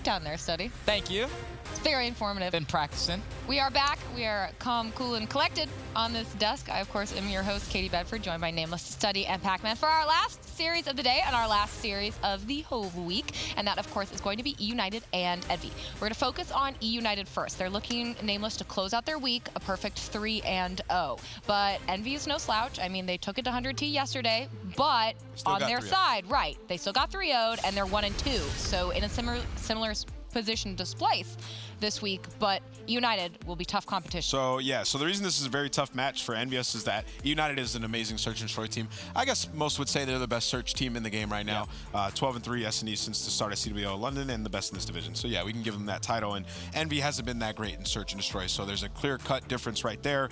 down there, Study. Thank you. It's very informative. Been practicing. We are back. We are calm, cool, and collected on this desk. I, of course, am your host, Katie Bedford, joined by Nameless, Study, and Pac-Man for our last series of the day and our last series of the whole week. And that, of course, is going to be eUnited and Envy. We're going to focus on eUnited first. They're looking, Nameless, to close out their week, a perfect 3-0. But Envy is no slouch. I mean, they took it to 100T yesterday, but on their side, right, they still got 3-0'd, and they're 1-2. So in a similar position to Splice this week, but eUnited will be tough competition. So the reason this is a very tough match for Envious is that eUnited is an amazing search and destroy team. I guess most would say they're the best search team in the game right now. 12-3 S&D since the start of CWL London, and the best in this division. So yeah, we can give them that title, and Envy hasn't been that great in search and destroy, so there's a clear-cut difference right there.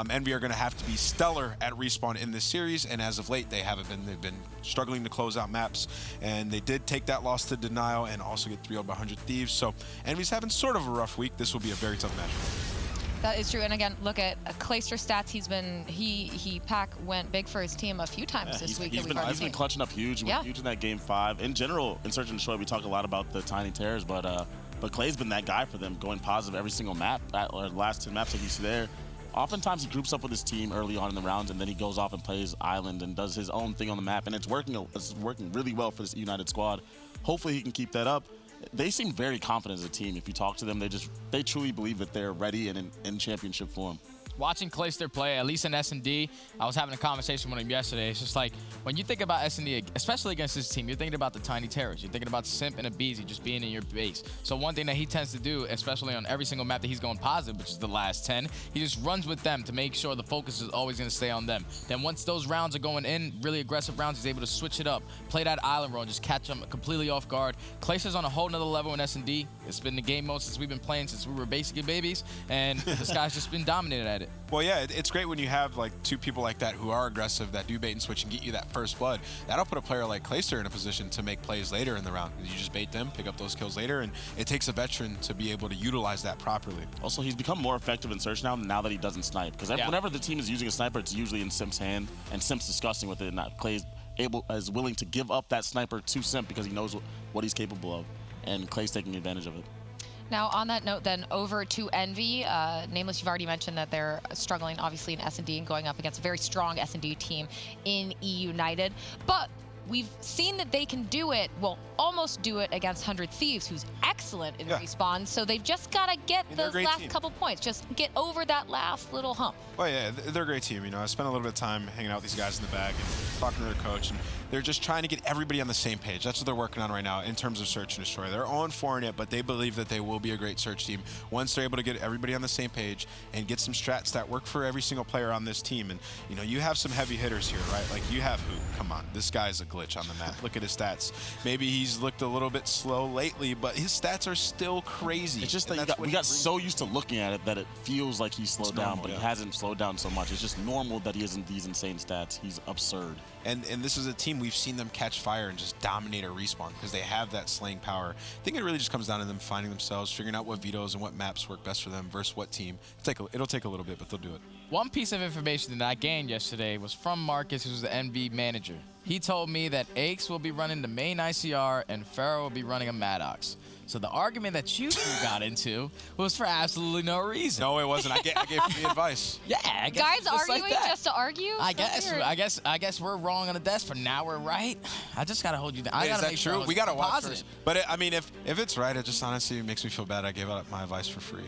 Envy are going to have to be stellar at respawn in this series, and as of late, they haven't been. They've been struggling to close out maps, and they did take that loss to Denial and also get 3-0 by 100 Thieves. So Envy's having sort of a rough week. This will be a very tough match. That is true, and again, look at Clayster stats. Pac went big for his team a few times this week. He's been clutching up huge. Huge in that game 5. In general, in search and destroy, we talk a lot about the tiny terrors, but Clay's been that guy for them, going positive every single map. Or the last 10 maps that you see there. Oftentimes he groups up with his team early on in the rounds, and then he goes off and plays Island and does his own thing on the map, and it's working really well for this United squad. Hopefully he can keep that up. They seem very confident as a team. If you talk to them, they truly believe that they're ready and in championship form. Watching Clayster play, at least in S&D, I was having a conversation with him yesterday. It's just like, when you think about S&D, especially against this team, you're thinking about the tiny terrors. You're thinking about Simp and Abizi just being in your base. So one thing that he tends to do, especially on every single map that he's going positive, which is the last 10, he just runs with them to make sure the focus is always going to stay on them. Then once those rounds are going in, really aggressive rounds, he's able to switch it up, play that island role, and just catch them completely off guard. Clayster's on a whole nother level in S&D. It's been the game mode since we've been playing, since we were basically babies, and this guy's just been dominated at it. Well, yeah, it's great when you have like two people like that who are aggressive, that do bait and switch and get you that first blood. That'll put a player like Clayster in a position to make plays later in the round. You just bait them, pick up those kills later, and it takes a veteran to be able to utilize that properly. Also, he's become more effective in search now that he doesn't snipe. Because whenever the team is using a sniper, it's usually in Simp's hand, and Simp's disgusting with it, and Clay's is willing to give up that sniper to Simp because he knows what he's capable of, and Clay's taking advantage of it. Now, on that note, then, over to Envy. Nameless, you've already mentioned that they're struggling, obviously, in S&D and going up against a very strong S&D team in eUnited. But we've seen that they can do it, well, almost do it against 100 Thieves, who's excellent in respawn. So they've just got to get those last couple points, just get over that last little hump. Well, yeah, they're a great team. You know, I spent a little bit of time hanging out with these guys in the bag and talking to their coach, and they're just trying to get everybody on the same page. That's what they're working on right now in terms of search and destroy. They're 0-4 in it, but they believe that they will be a great search team once they're able to get everybody on the same page and get some strats that work for every single player on this team. And, you know, you have some heavy hitters here, right? Like, you have Hoop. Come on, this guy's a glitch on the map. Look at his stats. Maybe he's looked a little bit slow lately, but his stats are still crazy. It's just that we got so used to looking at it that it feels like he's slowed down, but he hasn't slowed down so much. It's just normal that he isn't these insane stats. He's absurd. And this is a team we've seen them catch fire and just dominate a respawn because they have that slaying power. I think it really just comes down to them finding themselves, figuring out what vetoes and what maps work best for them versus what team. It'll take a little bit, but they'll do it. One piece of information that I gained yesterday was from Marcus, who's the NV manager. He told me that Aches will be running the main ICR and Pharaoh will be running a Maddox. So the argument that you two got into was for absolutely no reason. No, it wasn't. I gave free advice. Yeah, I guess guys arguing like just to argue. I guess we're wrong on the desk, but now we're right. I just gotta hold you down. Is that true? We gotta watch positive. first. But I mean, if it's right, it just honestly makes me feel bad. I gave out my advice for free.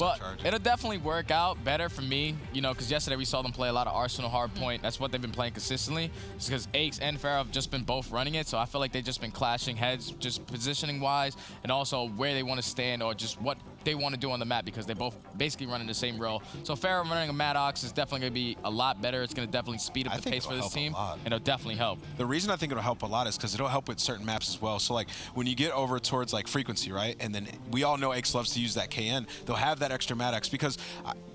Well, it'll definitely work out better for me, you know, because yesterday we saw them play a lot of Arsenal Hardpoint. That's what they've been playing consistently. It's because Aches and Pharaoh have just been both running it, so I feel like they've just been clashing heads, just positioning-wise, and also where they want to stand or just what they want to do on the map because they're both basically running the same role. So Pharaoh running a Maddox is definitely going to be a lot better. It's going to definitely speed up the pace for this team, and it'll definitely help. The reason I think it'll help a lot is because it'll help with certain maps as well. So like when you get over towards like frequency, right, and then we all know Aches loves to use that KN, they'll have that extra Maddox because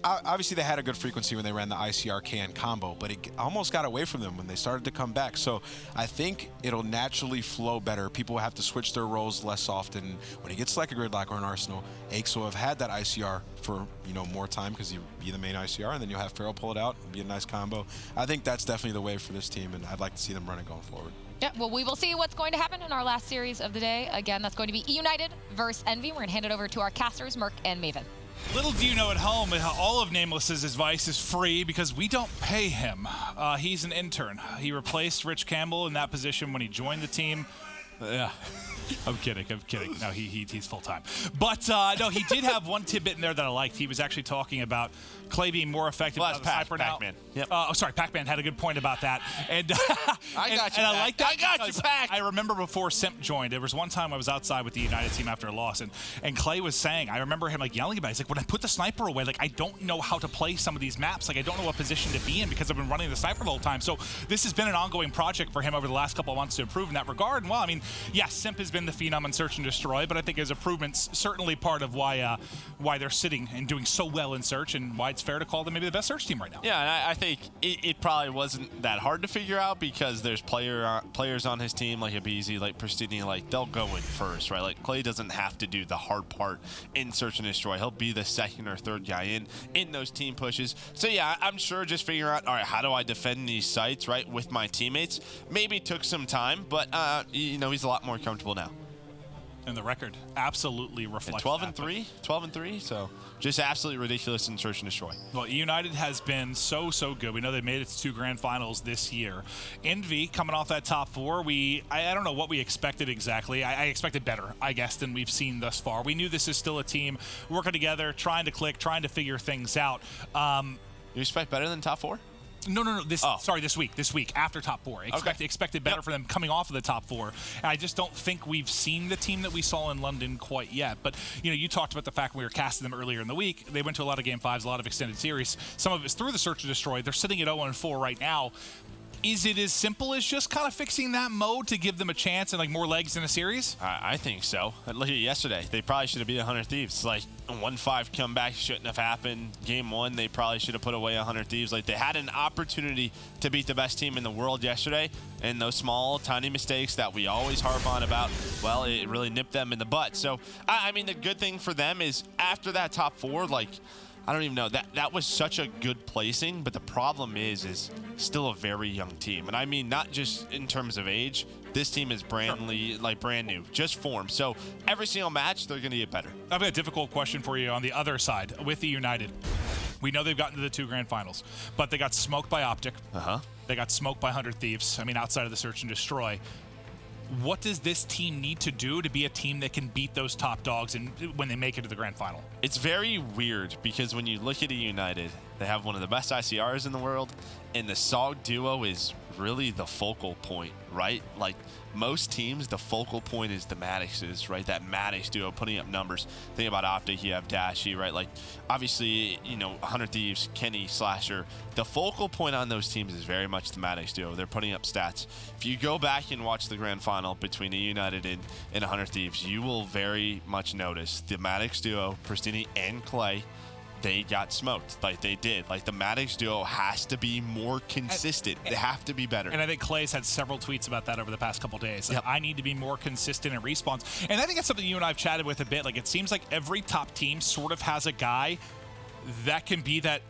obviously they had a good frequency when they ran the ICR KN combo, but it almost got away from them when they started to come back. So I think it'll naturally flow better. People will have to switch their roles less often. When it gets like a gridlock or an Arsenal, Aches will will have had that ICR for more time because he'll be the main ICR, and then you'll have Farrell pull it out and be a nice combo. I think that's definitely the way for this team, and I'd like to see them run it going forward. Yeah, well, we will see what's going to happen in our last series of the day. Again, that's going to be eUnited versus Envy. We're going to hand it over to our casters, Merc and Maven. Little do you know at home, all of Nameless's advice is free because we don't pay him. He's an intern. He replaced Rich Campbell in that position when he joined the team. Yeah. I'm kidding. No, he's full-time. But, no, he did have one tidbit in there that I liked. He was actually talking about Clay being more effective as a sniper now. Pac-Man. Yep. Sorry, Pac-Man had a good point about that. And I got you, and I like that. I got you, Pac. I remember before Simp joined, there was one time I was outside with the United team after a loss, and Clay was saying, I remember him yelling about it. He's like, when I put the sniper away, I don't know how to play some of these maps. I don't know what position to be in because I've been running the sniper the whole time. So this has been an ongoing project for him over the last couple of months to improve in that regard. And, well, I mean, yes, Simp has been the phenom in Search and Destroy, but I think his improvement's certainly part of why they're sitting and doing so well in Search and why it's fair to call them maybe the best Search team right now. Yeah, and I think it probably wasn't that hard to figure out because there's players on his team like Abizi, like Pristini, they'll go in first, right? Clay doesn't have to do the hard part in Search and Destroy. He'll be the second or third guy in those team pushes. So yeah, I'm sure just figuring out, all right, how do I defend these sites, right, with my teammates? Maybe took some time, but he's a lot more comfortable now. And the record absolutely reflects 12-3, so just absolutely ridiculous in Search and Destroy. Well, eUnited has been so good. We know they made it to 2 grand finals this year. Envy coming off that top 4, I don't know what we expected exactly. I expected better, I guess, than we've seen thus far. We knew this is still a team working together, trying to click, trying to figure things out. You expect better than top 4? No. This week after top 4. Expected better for them coming off of the top 4. And I just don't think we've seen the team that we saw in London quite yet. But you talked about the fact we were casting them earlier in the week. They went to a lot of Game 5s, a lot of extended series. Some of it's through the Search and Destroy. They're sitting at 0-4 right now. Is it as simple as just kind of fixing that mode to give them a chance and more legs in a series? I think so. Look at yesterday. They probably should have beat 100 Thieves. A 1-5 comeback shouldn't have happened. Game 1, they probably should have put away 100 Thieves. They had an opportunity to beat the best team in the world yesterday, and those small, tiny mistakes that we always harp on about, well, it really nipped them in the butt. So, I mean, the good thing for them is after that top 4, I don't even know. That was such a good placing, but the problem is still a very young team. And I mean, not just in terms of age. This team is brand new, just formed. So every single match, they're going to get better. I've got a difficult question for you on the other side with the United. We know they've gotten to the 2 grand finals, but they got smoked by Optic. They got smoked by 100 Thieves. I mean, outside of the Search and Destroy. What does this team need to do to be a team that can beat those top dogs when they make it to the grand final? It's very weird because when you look at eUnited, they have one of the best ICRs in the world, and the SOG duo is really the focal point, right? Most teams, the focal point is the Maddoxes, right? That Maddox duo putting up numbers. Think about Optic, you have Dashy, right? Obviously, 100 Thieves, Kenny, Slasher. The focal point on those teams is very much the Maddox duo. They're putting up stats. If you go back and watch the grand final between eUnited and 100 Thieves, you will very much notice the Maddox duo, Pristini and Clay, they got smoked. They did. The Maddox duo has to be more consistent. They have to be better. And I think Clay's had several tweets about that over the past couple days. I need to be more consistent in respawns. And I think that's something you and I have chatted with a bit. It seems like every top team sort of has a guy that can be that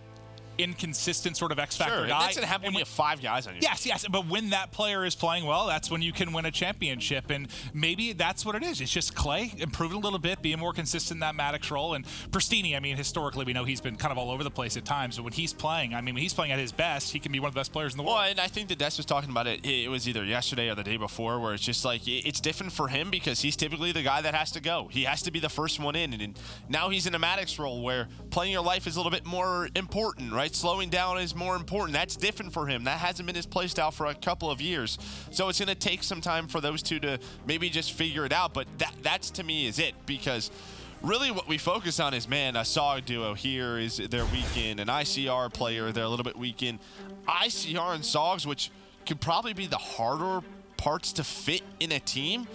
inconsistent sort of X factor guy. That's going to happen when you have 5 guys on your team. Yes, but when that player is playing well, that's when you can win a championship, and maybe that's what it is. It's just Clay improving a little bit, being more consistent in that Maddox role, and Pristini, I mean, historically we know he's been kind of all over the place at times, but when he's playing, when he's playing at his best, he can be one of the best players in the world. Well, and I think that Des was talking about it. It was either yesterday or the day before, where it's just it's different for him because he's typically the guy that has to go. He has to be the first one in, and now he's in a Maddox role where playing your life is a little bit more important, right? Slowing down is more important. That's different for him. That hasn't been his play style for a couple of years. So it's going to take some time for those two to maybe just figure it out. But that's to me is it, because really what we focus on is, man, a SOG duo here is their weekend, an ICR player, they're a little bit weekend. ICR and SOGs, which could probably be the harder parts to fit in a team,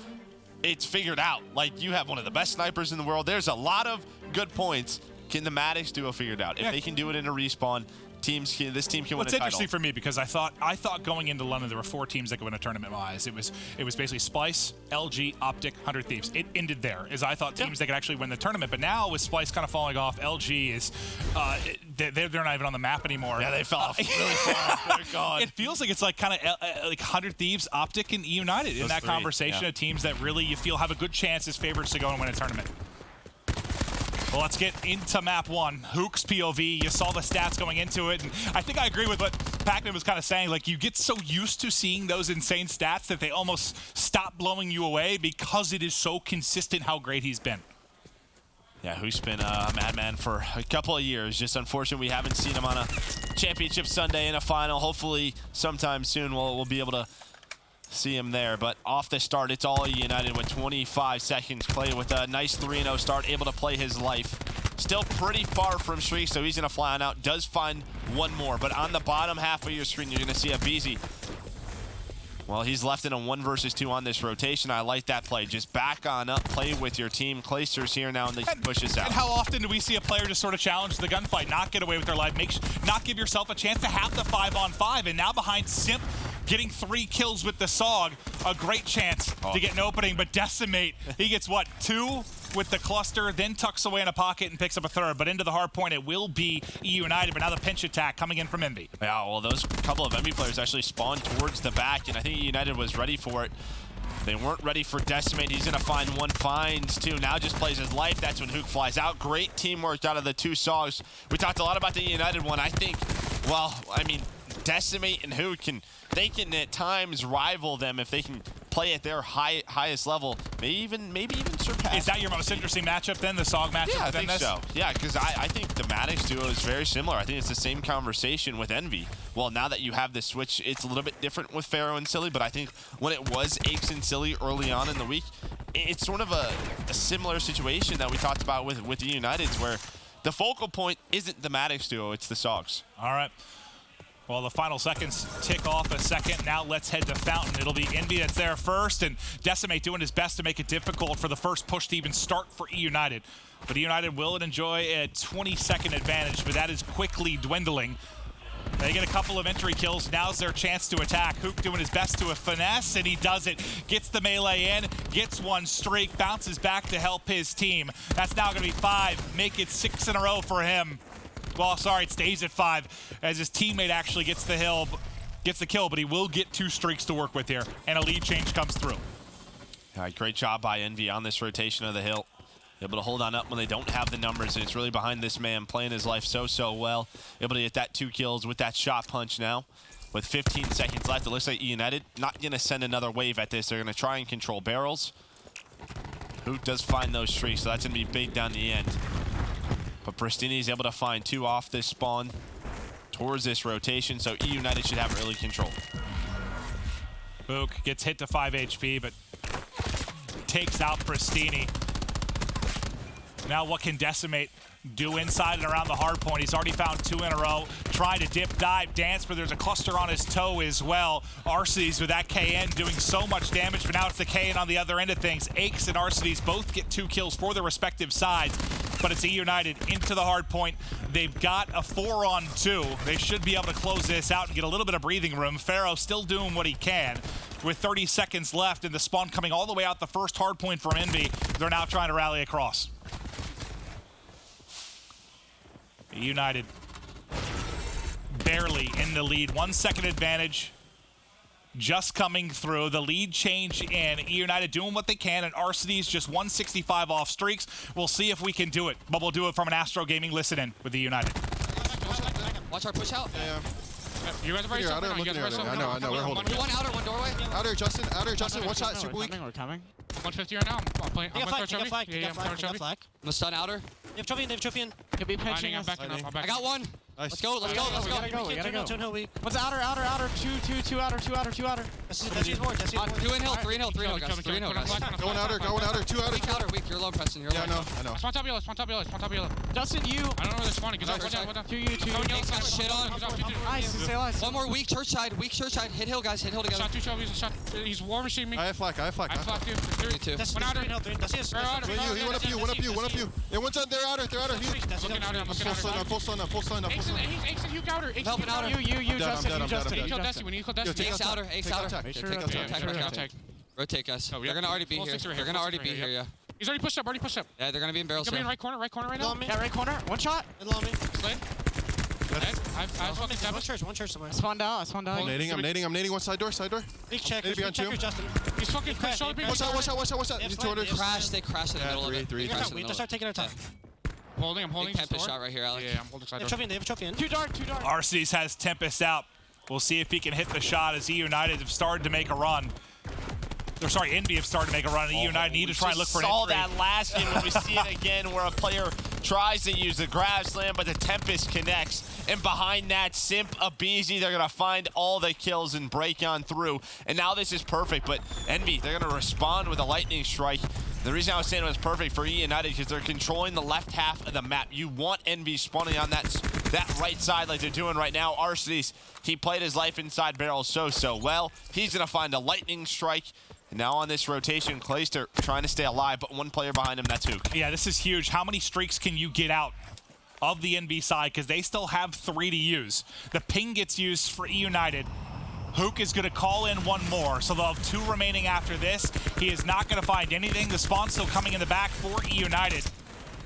it's figured out. You have one of the best snipers in the world. There's a lot of good points. Can the Maddox duo figure it out? If they can do it in a respawn, this team can Well, win a it's title. interesting for me because I thought going into London there were 4 teams that could win a tournament-wise. It was basically Splice, LG, Optic, 100 Thieves. It ended there, as I thought teams that could actually win the tournament. But now with Splice kind of falling off, LG is they're not even on the map anymore. Yeah, they fell off really far. They're gone. It feels like it's like kind of like 100 Thieves, Optic, and eUnited in that three, conversation of teams that really you feel have a good chance as favorites to go and win a tournament. Well, let's get into map 1. Hook's POV. You saw the stats going into it, and I think I agree with what Pac-Man was kind of saying. Like, you get so used to seeing those insane stats that they almost stop blowing you away because it is so consistent how great he's been. Yeah, Hook's been a madman for a couple of years. Just unfortunate we haven't seen him on a championship Sunday in a final. Hopefully sometime soon we'll be able to see him there. But off the start, it's all eUnited with 25 seconds. Clay with a nice 3-0 start, able to play his life. Still pretty far from streak, so he's going to fly on out. Does find one more, but on the bottom half of your screen, you're going to see a Beezy. Well, he's left in a 1 versus 2 on this rotation. I like that play. Just back on up, play with your team. Clayster's here now, and they can push this out. And how often do we see a player just sort of challenge the gunfight, not get away with their life, not give yourself a chance to have the 5-on-5, and now behind Simp, getting 3 kills with the SOG, a great chance to get an opening, but Decimate, he gets, what, 2 with the cluster, then tucks away in a pocket and picks up a 3rd, but into the hard point, it will be eUnited, but now the pinch attack coming in from Envy. Yeah, well, those couple of Envy players actually spawned towards the back, and I think eUnited was ready for it. They weren't ready for Decimate. He's going to find 1, finds 2, now just plays his life. That's when Hook flies out. Great teamwork out of the 2 SOGs. We talked a lot about the eUnited one. I think, well, I mean, Decimate and Hook can at times rival them if they can play at their highest level, maybe even surpass. Is that your most interesting matchup then, the SOG matchup? Yeah, I think so. Yeah, because I think the Maddox duo is very similar. I think it's the same conversation with Envy. Well, now that you have the switch, it's a little bit different with Pharaoh and Silly, but I think when it was Aches and Silly early on in the week, it's sort of a similar situation that we talked about with the Uniteds, where the focal point isn't the Maddox duo, it's the SOGs. All right. Well, the final seconds tick off a second. Now let's head to Fountain. It'll be Envy that's there first, and Decimate doing his best to make it difficult for the first push to even start for eUnited. But eUnited will enjoy a 20-second advantage, but that is quickly dwindling. They get a couple of entry kills. Now's their chance to attack. Hook doing his best to a finesse, and he does it. Gets the melee in, gets 1 streak, bounces back to help his team. That's now going to be 5. Make it 6 in a row for him. Well, sorry, it stays at 5 as his teammate actually gets the kill, but he will get 2 streaks to work with here, and a lead change comes through. All right, great job by Envy on this rotation of the hill. Able to hold on up when they don't have the numbers, and it's really behind this man playing his life so well. Able to get that 2 kills with that shot punch now. With 15 seconds left, it looks like eUnited not going to send another wave at this. They're going to try and control barrels. Hook does find those streaks, so that's going to be big down the end. But Pristini is able to find 2 off this spawn towards this rotation, so eUnited should have early control. Book gets hit to 5 HP, but takes out Pristini. Now what can Decimate do inside and around the hard point? He's already found 2 in a row. Trying to dip, dive, dance, but there's a cluster on his toe as well. Arcees with that KN doing so much damage, but now it's the KN on the other end of things. Aches and Arcees both get 2 kills for their respective sides, but it's eUnited into the hard point. They've got a 4-on-2. They should be able to close this out and get a little bit of breathing room. Pharaoh still doing what he can. With 30 seconds left and the spawn coming all the way out the first hard point from Envy, they're now trying to rally across. United barely in the lead. 1 second advantage just coming through. The lead change in eUnited doing what they can, and Arcees just 165 off streaks. We'll see if we can do it, but we'll do it from an Astro Gaming listen-in with eUnited. Watch our push out. Yeah. You guys are very I know, we're holding. One outer, one doorway. Outer, Justin, watch out, super weak. We're coming. 150 right now. I'm playing. I'm They got flag. I'm gonna stun outer. They have Chopian. Could be pinching us. I got one. Nice. Let's go. We gotta go. Two hill weak. What's outer? Two outer. That's his board. 2 in hill, 3 in hill, 3 in hill, guys. 3 in hill, guys. Going outer, 2 outer. Weak outer, weak. You're low, Preston. You're low. Yeah, I know. Spawn top yellow. Justin, you. I don't know where they're spawning. Get out. Two. Ace got shit on. Nice. Stay alive. One more weak church side. Hit hill, guys. Hit hill together. Shot 2 shells. He's war machine me. I have flag. I flagged you. Me too. One outer. That's One up you. Yeah, one's on. They're outer. Looking outer. Full stun. Listen, Ace and Hugh outer. Ace Helping outer. You, Justin, I'm you, dead, Justin. We need to you, kill Dusty. Justin. We need to kill Yo, Dusty. take Ace out outer, tech. Ace Take out outer. tech. Make Take sure- out Yeah, tech. yeah, Tech. Rotate, guys. Oh, we They're have gonna already be full here. six right They're here, gonna full already six be right here, here, yeah. He's already pushed up, Yeah, they're gonna be in barrels He's gonna be here. in right corner right now. Yeah, right corner. One shot. Below me. Slid. Dead. I've fucking One damage. church somewhere. I spawned out. I'm nading one side door. Big check. Maybe Big on two. checkers, Justin. He's fucking pushed shoulder beam. Watch out. They have 200. slide. They crashed in the middle of it. three. They crashed in We the have to middle. start taking our time. I'm holding. Big Tempest shot right here, Alex. Yeah, I'm holding side They have door. trophy in. They have a trophy in. Two dart. Arceus has Tempest out. We'll see if he can hit the shot as eUnited have started to make a run. Or sorry, Envy have started to make a run. eUnited need to try and look for an saw entry. that last game when we see it again where a player tries to use the grab slam, but the Tempest connects. And behind that, Simp, Abizi, they're going to find all the kills and break on through. And now this is perfect, but Envy, they're going to respond with a lightning strike. The reason I was saying it was perfect for eUnited because they're controlling the left half of the map. You want Envy spawning on that right side like they're doing right now. Arceus, he played his life inside barrels so well. He's going to find a lightning strike. And now on this rotation, Clayster trying to stay alive, but one player behind him, that's Hook. Yeah, this is huge. How many streaks can you get out of the NV side? Because they still have 3 to use. The ping gets used for eUnited. Hook is going to call in one more, so they'll have 2 remaining after this. He is not going to find anything. The spawn's still coming in the back for eUnited.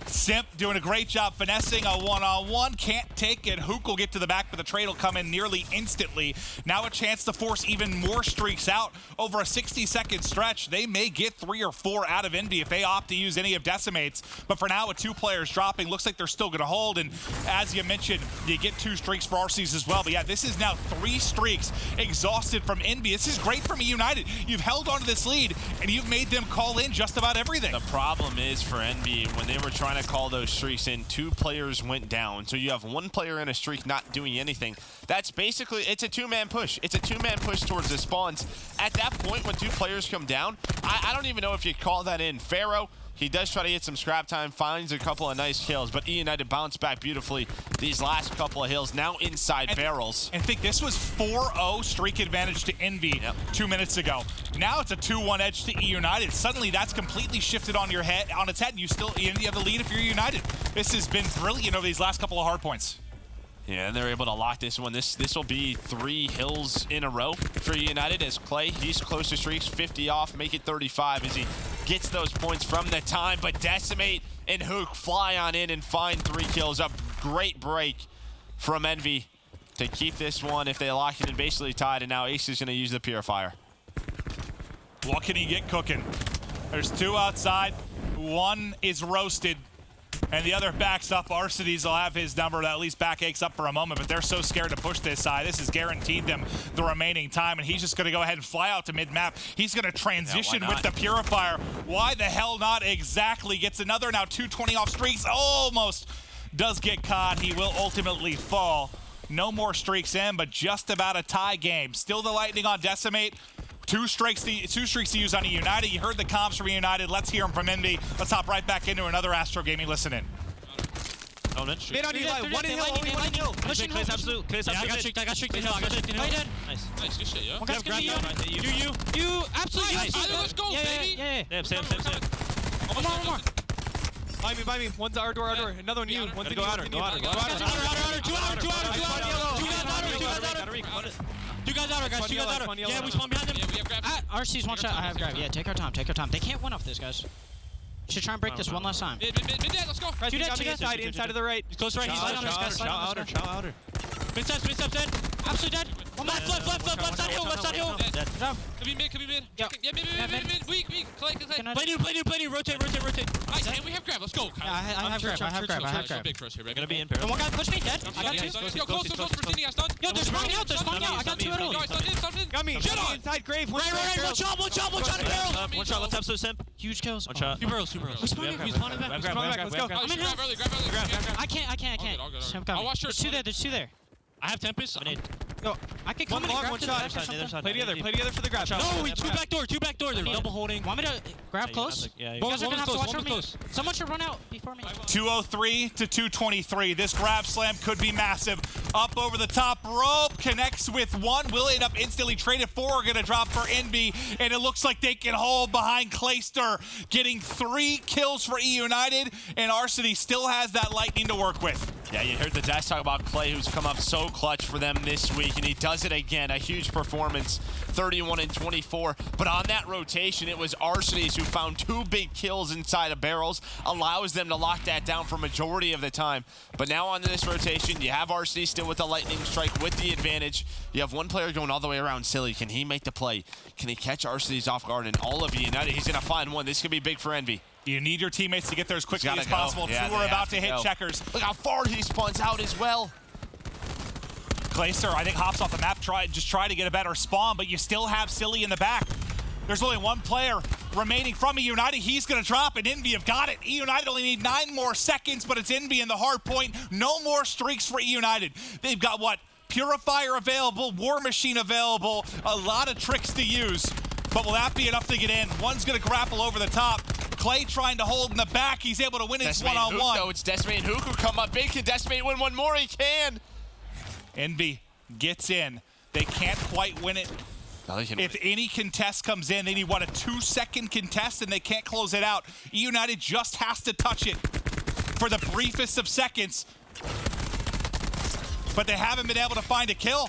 Simp doing a great job finessing a one-on-one. Can't take it. Hook will get to the back, but the trade will come in nearly instantly. Now a chance to force even more streaks out over a 60-second stretch. They may get 3 or 4 out of Envy if they opt to use any of Decimates. But for now, with 2 players dropping, looks like they're still going to hold. And as you mentioned, you get 2 streaks for Arceus as well. But yeah, this is now 3 streaks exhausted from Envy. This is great from eUnited. You've held onto this lead, and you've made them call in just about everything. The problem is for Envy, when they were trying to call those streaks in, 2 players went down. So you have 1 player in a streak not doing anything. That's basically, it's a 2-man push. It's a 2-man push towards the spawns. At that point, when 2 players come down, I don't even know if you call that in. Pharaoh, he does try to get some scrap time, finds a couple of nice kills, but eUnited bounced back beautifully these last couple of hills, now inside barrels. And think this was 4-0 streak advantage to Envy 2 minutes ago. Now it's a 2-1 edge to eUnited. Suddenly that's completely shifted on your head, on its head. You have the lead if you're United. This has been brilliant over these last couple of hard points. Yeah, and they're able to lock this one. This will be 3 hills in a row for United as Clay, he's close to streaks, 50 off, make it 35 as he gets those points from the time. But Decimate and Hook fly on in and find 3 kills. A great break from Envy to keep this one if they lock it in basically tied. And now Ace is going to use the Purifier. What can he get cooking? There's 2 outside. 1 is roasted. And the other backs up. Arceus will have his number to at least back Aches up for a moment, but they're so scared to push this side. This has guaranteed them the remaining time, and he's just going to go ahead and fly out to mid-map. He's going to transition with the Purifier. Why the hell not exactly? Gets another now 220 off streaks. Almost does get caught. He will ultimately fall. No more streaks in, but just about a tie game. Still the Lightning on Decimate. 2 streaks to use on eUnited. You heard the comms from eUnited. Let's hear them from Envy. Let's hop right back into another Astro Gaming Listen in. Mid on you, like 1 in hill, only 1 in hill. Pushing Clay's absolute. Clay's absolute. I got streaked in hill. Nice. Nice, good shit, yeah. One guy's gonna be you. You absolutely. Let's go, baby. Yeah. Same. One more. Buy me. One's our door. Another one you. One's go outer. Go outer. 2 outer. 2 guys outer, guys. 2 guys outer. Yeah, we spawn behind them. Yeah, we have grab. RC's one shot. I have grab. Yeah, take our time. They can't win off this, guys. You should try and break this one last time. Mid, let's go. Two dead. Inside of the right. Close right. He's light on us, guys. Chow outer. Mid steps dead. Absolutely dead. Left side hill. Dead. Could be mid. Yeah. Yeah, mid. Weak. Clay. Play new. Rotate. Nice, and we have grab. Let's go. Yeah, I have grab. Big cross here, baby. Gonna be in The one guy pushed me dead. I got 2. Yo, close for Dini, I stunned. Yo, they're spawning out. I got 2 at all. Yo, I stunned in. Got me. Shit on. Inside grave. Right. One shot in barrel. One shot, let's have some Simp. Huge kills. One shot. 2 barrels. He's spawning back. Let's go. Oh, I'm in grab hill. early. I can't. All good. Sam, got me. I'll watch your There's 2 there. I have Tempest. Yo, I can come in and grab one to shot. the back or something. Play together for the grab. No, two back door. They're double holding. Want me to grab close? Yeah. You guys are gonna have to watch for me. Someone should run out before me. 203 to 223. This grab slam could be massive. Up over the top rope, connects with 1. Will end up instantly traded. 4 are gonna drop for Envy, and it looks like they can hold behind Clayster, getting 3 kills for eUnited, and Arceus still has that Lightning to work with. Yeah, you heard the Dash talk about Clay, who's come up so clutch for them this week, and he does it again. A huge performance, 31 and 24. But on that rotation, it was Arcades who found 2 big kills inside of barrels, allows them to lock that down for majority of the time. But now on this rotation, you have Arcades still with the lightning strike with the advantage. You have one player going all the way around Silly. Can he make the play? Can he catch Arcades off guard? And all of eUnited, he's going to find one. This could be big for Envy. You need your teammates to get there as quickly as go. possible. Yeah, 2 are about to hit go. checkers. Look how far he spawns out as well. Glacier, I think, hops off the map, try to get a better spawn, but you still have Silly in the back. There's only 1 player remaining from eUnited. He's going to drop, and Envy have got it. eUnited only need 9 more seconds, but it's Envy in the hard point. No more streaks for eUnited. They've got, what, Purifier available, War Machine available, a lot of tricks to use. But will that be enough to get in? One's going to grapple over the top. Clay trying to hold in the back. He's able to win his one-on-one. No, it's Decimate and Hook who come up big. Can Decimate win one more? He can. Envy gets in. They can't quite win it. If any contest comes in, they need, what, a 2-second contest, and they can't close it out. eUnited just has to touch it for the briefest of seconds. But they haven't been able to find a kill.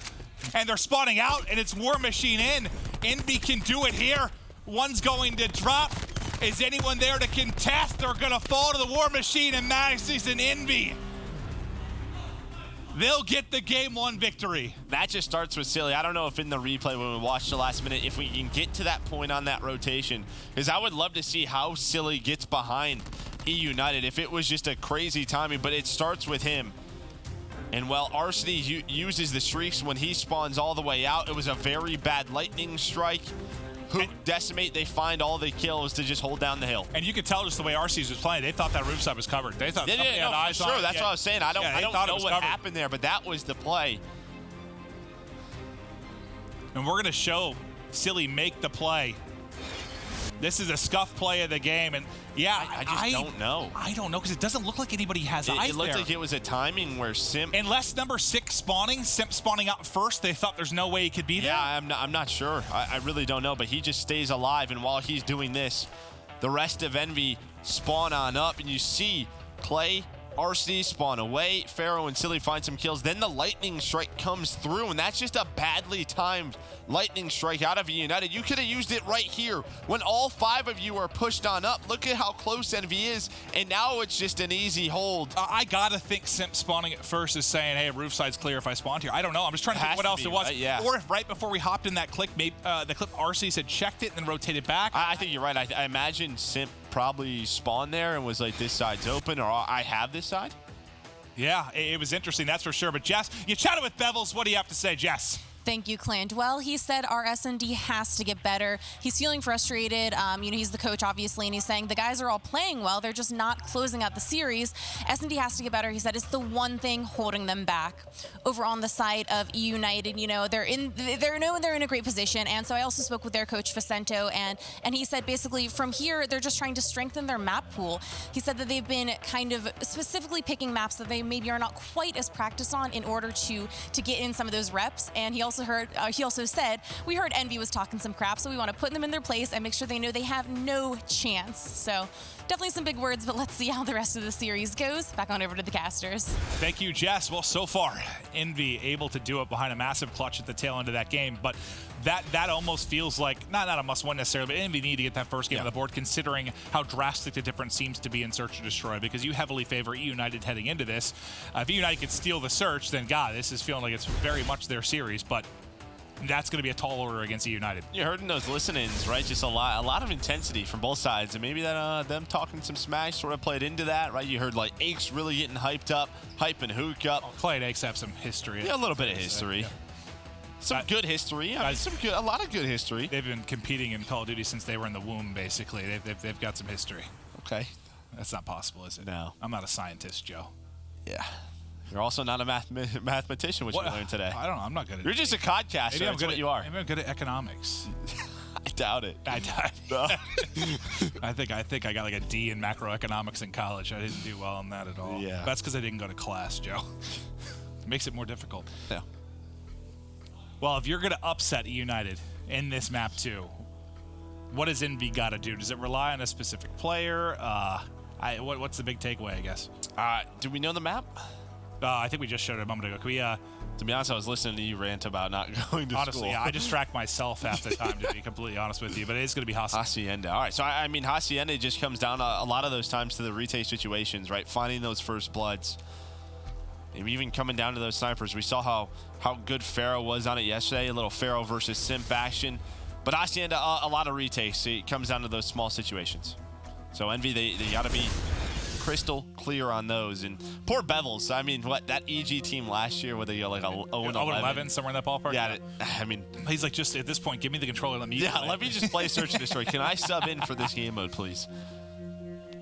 And they're spawning out, and it's War Machine in. Envy can do it here. One's going to drop. Is anyone there to contest? They're going to fall to the War Machine, and Maxis and Envy. They'll get the game 1 victory. That just starts with Silly. I don't know if in the replay when we watch the last minute, if we can get to that point on that rotation, because I would love to see how Silly gets behind eUnited if it was just a crazy timing, but it starts with him. And while Arcades uses the streaks when he spawns all the way out, it was a very bad lightning strike. Hook, Decimate, they find all the kills to just hold down the hill. And you could tell just the way Arcades was playing, they thought that roof side was covered. They thought something had eyes on it. Sure, that's what I was saying. I don't know what covered. happened there, but that was the play. And we're going to show Silly make the play. This is a scuff play of the game, and yeah, I just don't know. I don't know, because it doesn't look like anybody has eyes It looked there. like it was a timing where Simp... Unless number 6 spawning, Simp spawning out first, they thought there's no way he could be there. Yeah, I'm not sure. I really don't know, but he just stays alive, and while he's doing this, the rest of Envy spawn on up, and you see Clay, Arcades spawn away, Pharaoh and Silly find some kills, then the lightning strike comes through, and that's just a badly timed lightning strike out of eUnited. You could have used it right here when all 5 of you are pushed on up. Look at how close Envy is, and now it's just an easy hold. I gotta think Simp spawning at first is saying, hey, roof side's clear if I spawned here. I don't know. I'm just trying to think what else it was. Right? Yeah. Or if right before we hopped in that clip, maybe the clip Arcades had checked it and then rotated back. I think you're right. I imagine Simp probably spawned there and was like, this side's open, or I have this side. Yeah, it was interesting, that's for sure. But Jess, you chatted with Bevels. What do you have to say, Jess? Thank you, Clint. Well, he said our S&D has to get better. He's feeling frustrated. He's the coach, obviously, and he's saying the guys are all playing well. They're just not closing out the series. S&D has to get better. He said it's the one thing holding them back. Over on the side of eUnited, they're in a great position. And so I also spoke with their coach, Vicento, and he said basically from here, they're just trying to strengthen their map pool. He said that they've been kind of specifically picking maps that they maybe are not quite as practiced on in order to get in some of those reps. And he also said, we heard Envy was talking some crap, so we want to put them in their place and make sure they know they have no chance. So definitely some big words, but let's see how the rest of the series goes. Back on over to the casters. Thank you, Jess. Well, so far, Envy able to do it behind a massive clutch at the tail end of that game, but that almost feels like, not a must-win necessarily, but Envy need to get that first game on the board, considering how drastic the difference seems to be in Search and Destroy, because you heavily favor eUnited heading into this. If eUnited could steal the Search, then God, this is feeling like it's very much their series, but that's going to be a tall order against eUnited. You heard in those listen-ins, right? Just a lot of intensity from both sides, and maybe that them talking some smash sort of played into that, right? You heard like Aches really getting hyped up, hyping Hook up. Oh, Clay and Aches have some history. Yeah, a little bit of history. Some good history. I mean, a lot of good history. They've been competing in Call of Duty since they were in the womb, basically. They've got some history. Okay. That's not possible, is it? No. I'm not a scientist, Joe. Yeah. You're also not a mathematician, which you learned today. I don't know. I'm not good at it. You're just a codcaster. That's what you are. Maybe I'm good at economics. I doubt it. I doubt it. No. I think I got like a D in macroeconomics in college. I didn't do well on that at all. Yeah. That's because I didn't go to class, Joe. Makes it more difficult. Yeah. Well, if you're going to upset eUnited in this map too, what does Envy got to do? Does it rely on a specific player? What's the big takeaway, I guess? Do we know the map? I think we just showed it a moment ago. Can we, to be honest, I was listening to you rant about not going to honestly, school. yeah, I distract myself half the time, to be completely honest with you. But it is going to be Hacienda. All right, so I mean, Hacienda just comes down a lot of those times to the retake situations, right? Finding those first bloods. And even coming down to those snipers. We saw how good Pharaoh was on it yesterday. A little Pharaoh versus Simp action. But Hacienda, a lot of retakes. It comes down to those small situations. So Envy, they got to be crystal clear on those. And poor Bevels. I mean, what, that EG team last year with a 0-11, somewhere in that ballpark. Yeah, I mean, he's like, just at this point, give me the controller. Let me. Yeah, let me just play Search and Destroy. Can I sub in for this game mode, please?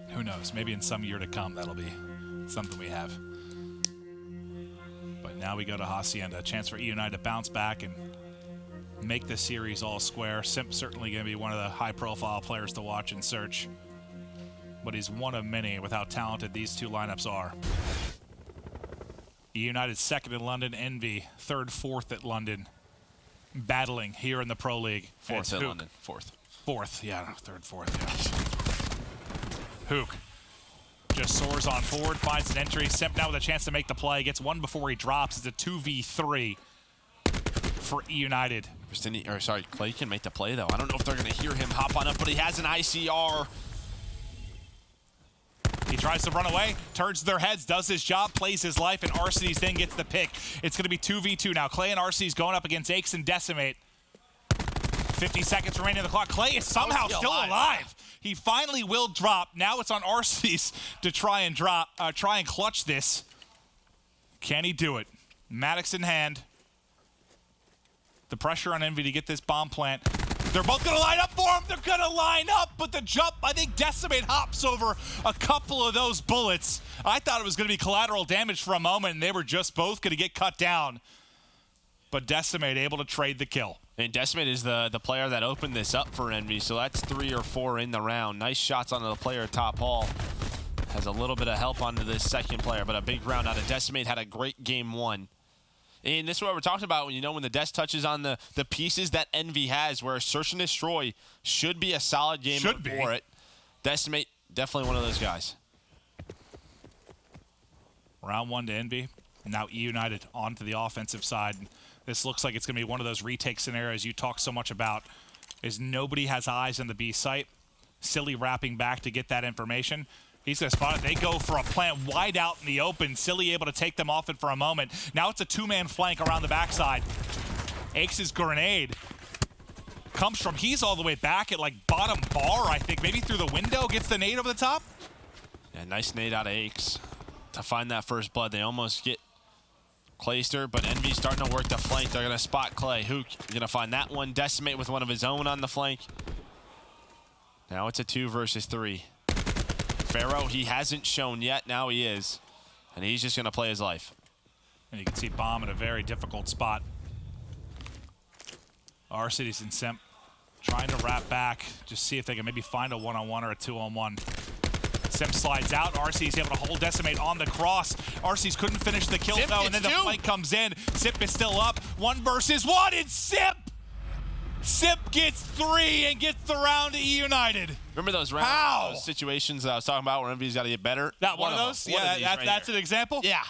Who knows? Maybe in some year to come, that'll be something we have. But now we go to Hacienda. A chance for eUnited to bounce back and make the series all square. Simp certainly going to be one of the high-profile players to watch and search. But he's one of many with how talented these two lineups are. eUnited second in London, Envy third, fourth at London. Battling here in the Pro League. Fourth at London. Fourth, yeah. Third, fourth, yeah. Hook just soars on forward, finds an entry. Simp now with a chance to make the play. Gets one before he drops. It's a 2v3 for eUnited. Clay can make the play, though. I don't know if they're going to hear him hop on up, but he has an ICR. He tries to run away, turns their heads, does his job, plays his life, and Arcedes then gets the pick. It's going to be 2v2 now. Clay and Arcedes going up against Aches and Decimate. 50 seconds remaining on the clock. Clay is somehow still alive. He finally will drop. Now it's on Arcedes to try and clutch this. Can he do it? Maddox in hand. The pressure on Envy to get this bomb plant. They're both going to line up for him. They're going to line up, but the jump, I think Decimate hops over a couple of those bullets. I thought it was going to be collateral damage for a moment, and they were just both going to get cut down. But Decimate able to trade the kill. And Decimate is the player that opened this up for Envy, so that's 3 or 4 in the round. Nice shots onto the player at top hall. Has a little bit of help onto this second player, but a big round out of Decimate. Had a great game 1. And this is what we're talking about, when the Death touches on the pieces that Envy has, where Search and Destroy should be a solid game for it. Decimate, definitely one of those guys. Round 1 to Envy, and now eUnited onto the offensive side. This looks like it's going to be one of those retake scenarios you talk so much about, is nobody has eyes on the B site. Silly wrapping back to get that information. He's going to spot it. They go for a plant wide out in the open. Silly able to take them off it for a moment. Now it's a 2-man flank around the backside. Aches' grenade comes from, he's all the way back at like bottom bar, I think. Maybe through the window, gets the nade over the top. Yeah, nice nade out of Aches to find that first blood. They almost get Clayster, but Envy's starting to work the flank. They're going to spot Clay. Hook going to find that one. Decimate with one of his own on the flank. Now it's a 2 versus 3. Pharaoh, he hasn't shown yet. Now he is. And he's just going to play his life. And you can see Bomb in a very difficult spot. Arcedes and Simp trying to wrap back. Just see if they can maybe find a 1-on-1 or a 2-on-1. Simp slides out. Arcedes able to hold Decimate on the cross. Arcedes couldn't finish the kill, Simp though, and then the flank comes in. Simp is still up. 1 versus 1, and Simp! Simp gets 3 and gets the round to eUnited. Remember those rounds, those situations that I was talking about where Envy's got to get better? That one of those? Yeah, that's an example? Yeah.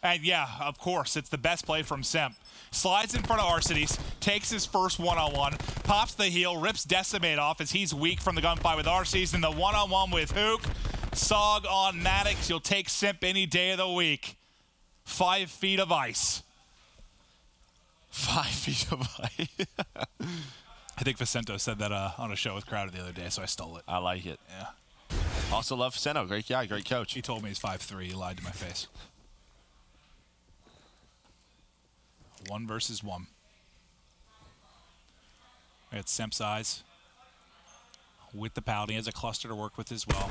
And yeah, of course, it's the best play from Simp. Slides in front of Arcedes, takes his first 1-on-1, pops the heel, rips Decimate off as he's weak from the gunfight with Arcedes, and the 1-on-1 with Hook. Sog on Maddox, you'll take Simp any day of the week. 5 feet of ice. 5 feet of ice. I think Vicento said that on a show with Crowder the other day, so I stole it. I like it. Yeah. Also love Vicento. Great guy, great coach. He told me he's 5'3". He lied to my face. 1 versus 1. It's Simp's eyes with the Paladin. He has a cluster to work with as well.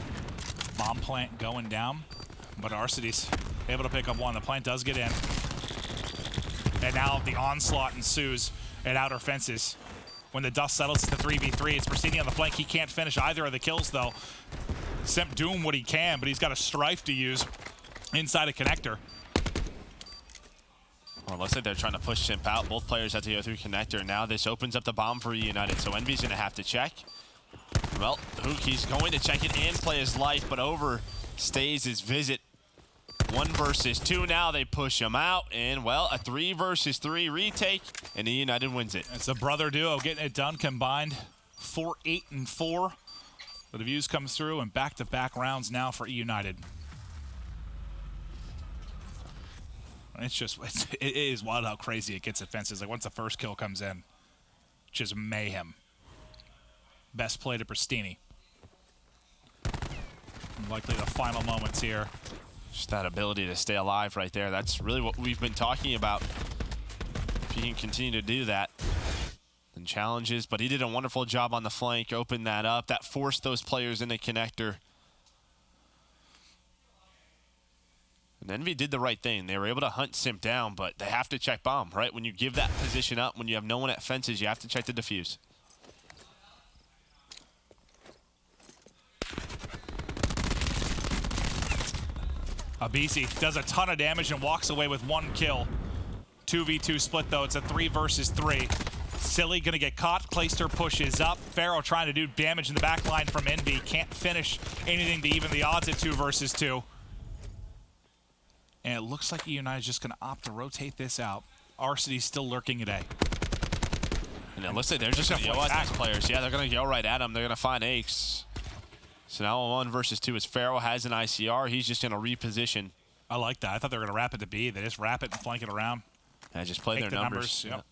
Bomb plant going down, but Arcedes able to pick up 1. The plant does get in. And now the onslaught ensues at outer fences. When the dust settles, it's the 3v3. It's proceeding on the flank. He can't finish either of the kills, though. Simp doing what he can, but he's got a Strife to use inside a connector. Well, it looks like they're trying to push Simp out. Both players have to go through connector. Now this opens up the bomb for eUnited, so Envy's going to have to check. Well, Hook, he's going to check it and play his life, but overstays his visit. 1 versus 2 now. They push him out, and, well, a 3 versus 3 retake, and eUnited wins it. It's a brother duo getting it done combined. 4-8-4. The views comes through, and back-to-back rounds now for eUnited. It's just, it is wild how crazy it gets at fences. Like, once the first kill comes in, just mayhem. Best play to Pristini. Likely the final moments here. Just that ability to stay alive right there. That's really what we've been talking about. If he can continue to do that. And challenges, but he did a wonderful job on the flank, opened that up. That forced those players in the connector. And Envy did the right thing. They were able to hunt Simp down, but they have to check bomb, right? When you give that position up, when you have no one at fences, you have to check the defuse. Abisi does a ton of damage and walks away with 1 kill. 2v2 split, though. It's a 3 versus 3. Silly gonna get caught. Clayster pushes up. Pharaoh trying to do damage in the back line from Envy. Can't finish anything to even the odds at 2 versus 2. And it looks like eUnited is just gonna opt to rotate this out. Arcity's still lurking at A. And it looks like they're just gonna yell at these players. Yeah, they're gonna yell right at them. They're gonna find Aches. So now 1 versus 2 as Pharaoh has an ICR. He's just gonna reposition. I like that. I thought they were gonna wrap it to B. They just wrap it and flank it around. And just play their numbers. Yep.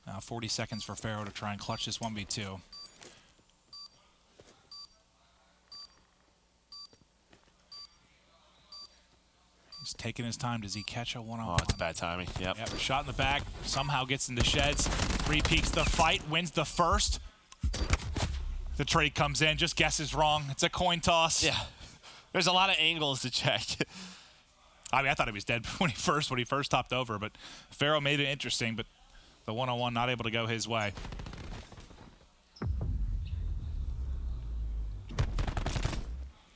Now 40 seconds for Pharaoh to try and clutch this 1v2. He's taking his time. Does he catch a one-on-one? Oh, it's bad timing. Yep. Shot in the back. Somehow gets into sheds. 3 peaks the fight. Wins the first. The trade comes in. Just guesses wrong. It's a coin toss. Yeah. There's a lot of angles to check. I mean, I thought he was dead when he first topped over, but Pharaoh made it interesting, but the one-on-one not able to go his way. And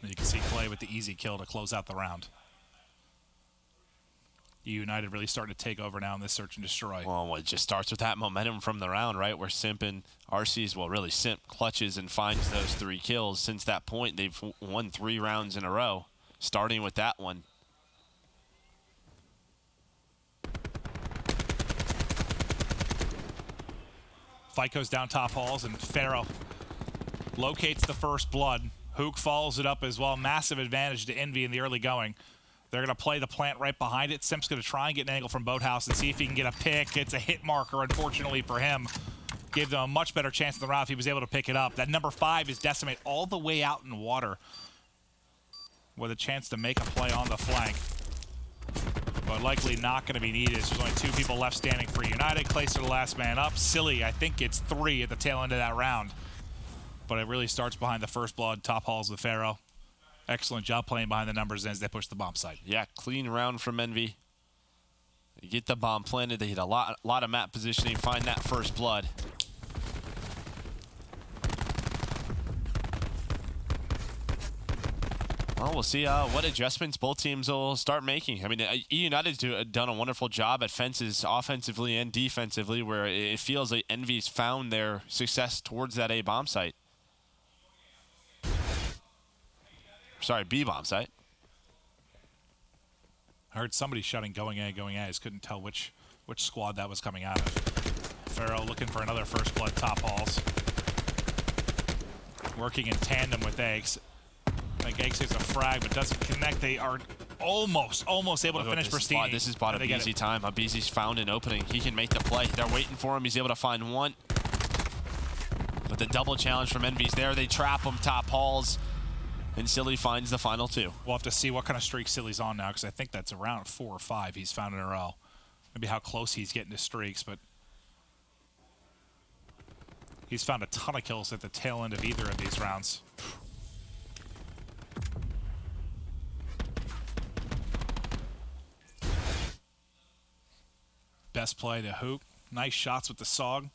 you can see Clay with the easy kill to close out the round. eUnited really starting to take over now in this search and destroy. Well, it just starts with that momentum from the round, right? Where Simp and RC's, well, really Simp clutches and finds those 3 kills. Since that point, they've won 3 rounds in a row, starting with that one. Fight goes down top halls, and Pharaoh locates the first blood. Hook follows it up as well. Massive advantage to Envy in the early going. They're going to play the plant right behind it. Simp's going to try and get an angle from Boathouse and see if he can get a pick. It's a hit marker, unfortunately for him. Gave them a much better chance in the round if he was able to pick it up. That number 5 is Decimate all the way out in water with a chance to make a play on the flank. But likely not going to be needed. There's only 2 people left standing for United. Clayster the last man up. Silly, I think it's 3 at the tail end of that round. But it really starts behind the first blood. Top halls with Pharaoh. Excellent job playing behind the numbers as they push the bomb site. Yeah, clean round from Envy. They get the bomb planted. They hit a lot of map positioning. Find that first blood. Well, we'll see what adjustments both teams will start making. I mean, eUnited's done a wonderful job at fences offensively and defensively, where it feels like Envy's found their success towards that A bomb site. Sorry, B bomb site. I heard somebody shouting going A, going A. I just couldn't tell which squad that was coming out of. Pharaoh looking for another first blood top halls. Working in tandem with Eggs. I think Eggs takes a frag but doesn't connect. They are almost able to finish Pristini. This is bought Abisi time. Abisi's found an opening. He can make the play. They're waiting for him. He's able to find one. But the double challenge from Envy's there. They trap him top halls. And Silly finds the final 2. We'll have to see what kind of streak Silly's on now, because I think that's around 4 or 5 he's found in a row. Maybe how close he's getting to streaks, but he's found a ton of kills at the tail end of either of these rounds. Best play to Hook. Nice shots with the SOG.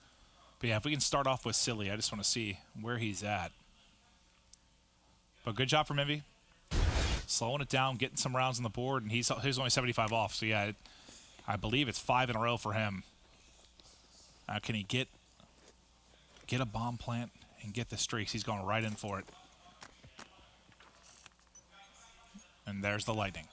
But yeah, if we can start off with Silly, I just want to see where he's at. But good job from Envy. Slowing it down, getting some rounds on the board, and he's only 75 off. So yeah, I believe it's 5 in a row for him. Now can he get a bomb plant and get the streaks. He's going right in for it. And there's the lightning.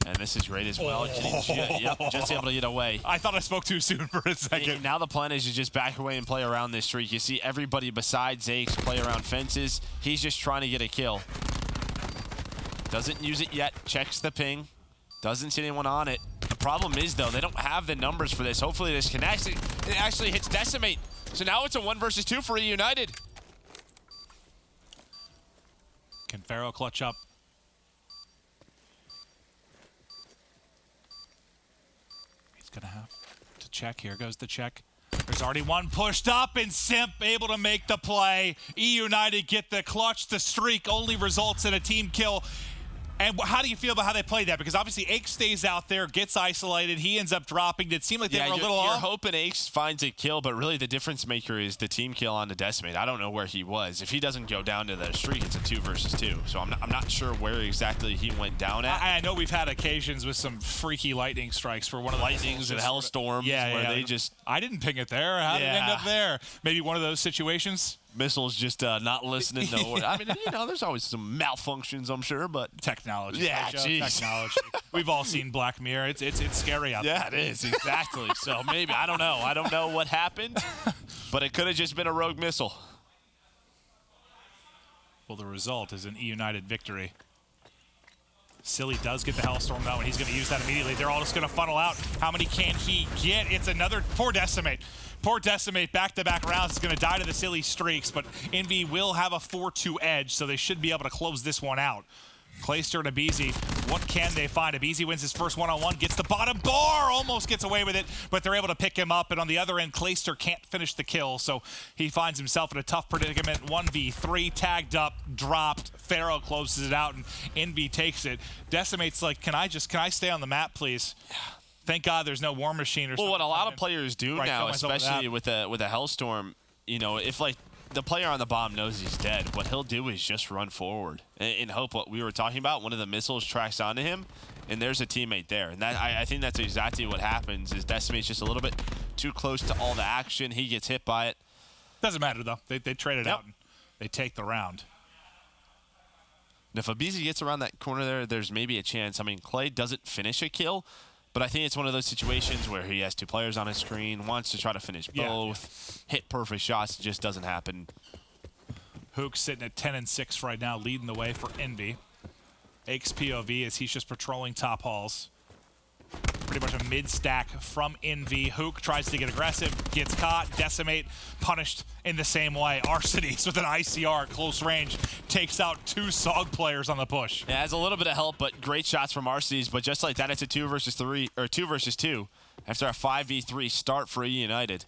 And this is great as well. Just able to get away. I thought I spoke too soon for a second. Now the plan is to just back away and play around this streak. You see everybody besides Ace play around fences. He's just trying to get a kill. Doesn't use it yet. Checks the ping. Doesn't see anyone on it. The problem is, though, they don't have the numbers for this. Hopefully this connects. It actually hits Decimate. So now it's a 1 versus 2 for eUnited. Can Pharaoh clutch up? Gonna have to check. Here goes the check. There's already one pushed up, and Simp able to make the play. eUnited get the clutch. The streak only results in a team kill. And how do you feel about how they played that? Because obviously Ake stays out there, gets isolated. He ends up dropping. It seemed like they were a little You're off. hoping Ace finds a kill, but really the difference maker is the team kill on the Decimate. I don't know where he was. If he doesn't go down to the streak, it's a 2 versus 2. So I'm not sure where exactly he went down at. I know we've had occasions with some freaky lightning strikes for one of the Lightnings and Hellstorms where they just... I didn't ping it there. How did it end up there? Maybe one of those situations. Missiles just not listening. No, I mean, there's always some malfunctions, I'm sure, but technology. Yeah, jeez. Technology. We've all seen Black Mirror. It's scary out there. Yeah, it is exactly. So maybe I don't know what happened, but it could have just been a rogue missile. Well, the result is an eUnited victory. Silly does get the Hellstorm though, and he's going to use that immediately. They're all just going to funnel out. How many can he get? It's another poor Decimate. Poor Decimate, back-to-back rounds is going to die to the Silly streaks, but Envy will have a 4-2 edge, so they should be able to close this one out. Clayster and Abizi, what can they find? Abizi wins his first one-on-one, gets the bottom bar, almost gets away with it, but they're able to pick him up, and on the other end, Clayster can't finish the kill, so he finds himself in a tough predicament. 1v3, tagged up, dropped, Pharaoh closes it out, and Envy takes it. Decimate's like, can I stay on the map, please? Thank God there's no War Machine or something. Well, what a lot of players do now, especially with a Hellstorm, if like the player on the bomb knows he's dead, what he'll do is just run forward and hope what we were talking about, one of the missiles tracks onto him, and there's a teammate there. And that I think that's exactly what happens, is Decimate's just a little bit too close to all the action. He gets hit by it. Doesn't matter, though. They trade it out, and they take the round. And if Abizi gets around that corner there, there's maybe a chance. I mean, Clay doesn't finish a kill, but I think it's one of those situations where he has 2 players on his screen, wants to try to finish both, hit perfect shots, it just doesn't happen. Hook sitting at 10-6 right now, leading the way for Envy. Ake's POV as he's just patrolling top halls. Pretty much a mid-stack from Envy. Hook tries to get aggressive, gets caught. Decimate punished in the same way. Arcades with an ICR at close range takes out 2 SOG players on the push. Yeah, has a little bit of help, but great shots from Arcades. But just like that, it's a 2 versus 3 or 2 versus 2 after a 5v3 start for eUnited.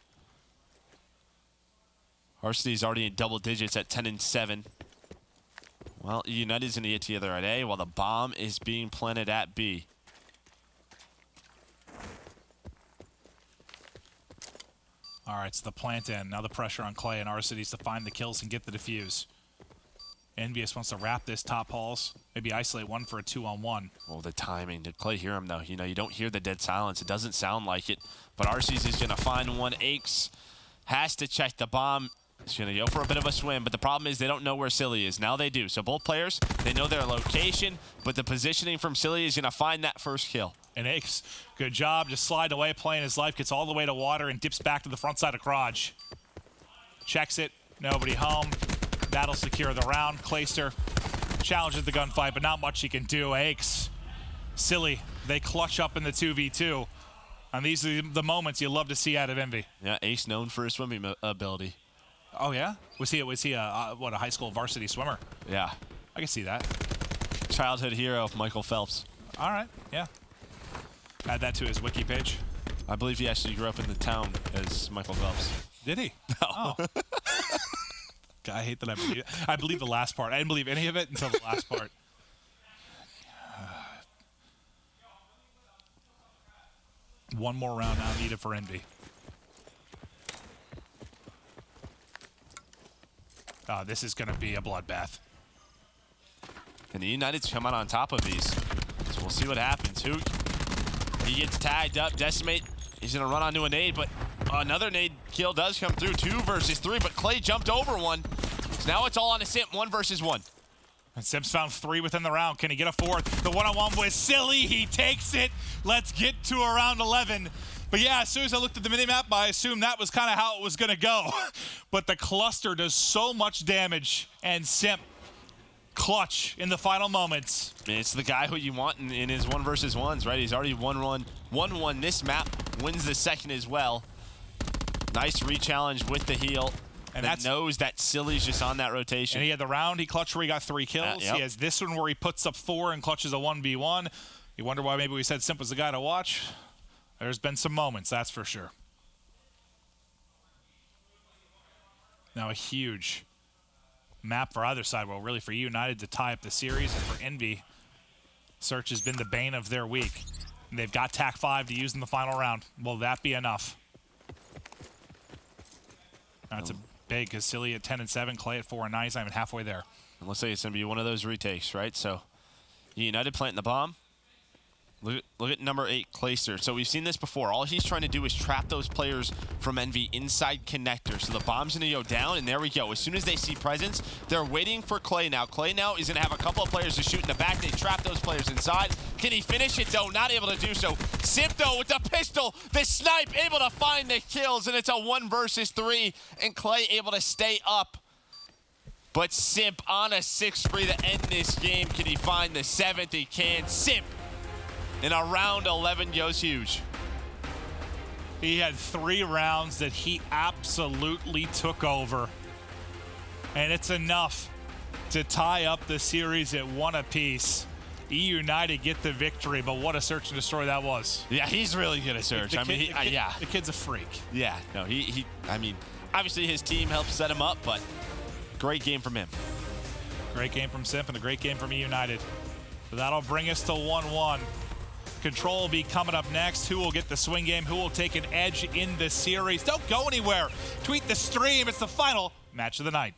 Arcades already in double digits at 10-7. Well, eUnited's going to get together at A while the bomb is being planted at B. All right, so the plant in. Now the pressure on Clay and Arcades to find the kills and get the defuse. Envious wants to wrap this top halls. Maybe isolate one for a 2-on-1. Well, the timing. Did Clay hear him, though? You don't hear the dead silence. It doesn't sound like it. But Arcades is going to find one. Aches has to check the bomb. He's going to go for a bit of a swim, but the problem is they don't know where Silly is. Now they do. So both players, they know their location, but the positioning from Silly is going to find that first kill. And Aches, good job, just sliding away, playing his life, gets all the way to water and dips back to the front side of Crotch. Checks it, nobody home. That'll secure the round. Clayster challenges the gunfight, but not much he can do. Aches, Silly, they clutch up in the 2v2. And these are the moments you love to see out of Envy. Yeah, Ace known for his swimming ability. Oh, yeah? Was he a high school varsity swimmer? Yeah. I can see that. Childhood hero, Michael Phelps. All right, yeah. Add that to his wiki page. I believe he actually grew up in the town as Michael Phelps. Did he? No. Oh. God, I hate that I believe the last part. I didn't believe any of it until the last part. One more round now needed for Envy. This is going to be a bloodbath. And the eUnited's come out on top of these. So we'll see what happens. He gets tagged up. Decimate, he's going to run onto a nade, but another nade kill does come through. 2 versus 3, but Clay jumped over one. So now it's all on a Simp, 1 versus 1. And Simp's found 3 within the round. Can he get a 4th? The one-on-one was silly. He takes it. Let's get to around 11. But yeah, as soon as I looked at the minimap, I assumed that was kind of how it was going to go. But the cluster does so much damage, and Simp clutch in the final moments. I mean, it's the guy who you want in his 1 versus 1s, right? He's already 1-1 this map, wins the second as well. Nice re-challenge with the heal. And that knows that Silly's just on that rotation. And he had the round he clutched where he got 3 kills. Yep. He has this one where he puts up 4 and clutches a 1v1. You wonder why maybe we said Simp was the guy to watch. There's been some moments, that's for sure. Now a huge map for either side. Well, really for eUnited to tie up the series, and for Envy, Search has been the bane of their week. And they've got TAC 5 to use in the final round. Will that be enough? That's a big, because Silly at 10 and 7, Clay at 4 and 9. He's not even halfway there. And let's say it's going to be one of those retakes, right? So eUnited planting the bomb. Look at number 8, Clayster. So we've seen this before. All he's trying to do is trap those players from Envy inside connector. So the bomb's going to go down, and there we go. As soon as they see presence, they're waiting for Clay now. Clay now is going to have a couple of players to shoot in the back. They trap those players inside. Can he finish it, though? Not able to do so. Simp, though, with the pistol, the snipe, able to find the kills, and it's a 1 versus 3, and Clay able to stay up. But Simp on a 6 spree to end this game. Can he find the 7th? He can. Simp in a round 11 goes huge. He had 3 rounds that he absolutely took over. And it's enough to tie up the series at 1 apiece. eUnited get the victory, but what a search and destroy that was. Yeah, he's really good at search. The kid's a freak. Yeah, no, I mean, obviously his team helped set him up, but great game from him. Great game from Simp and a great game from eUnited. So that'll bring us to 1-1. Control will be coming up next. Who will get the swing game? Who will take an edge in the series? Don't go anywhere. Tweet the stream. It's the final match of the night.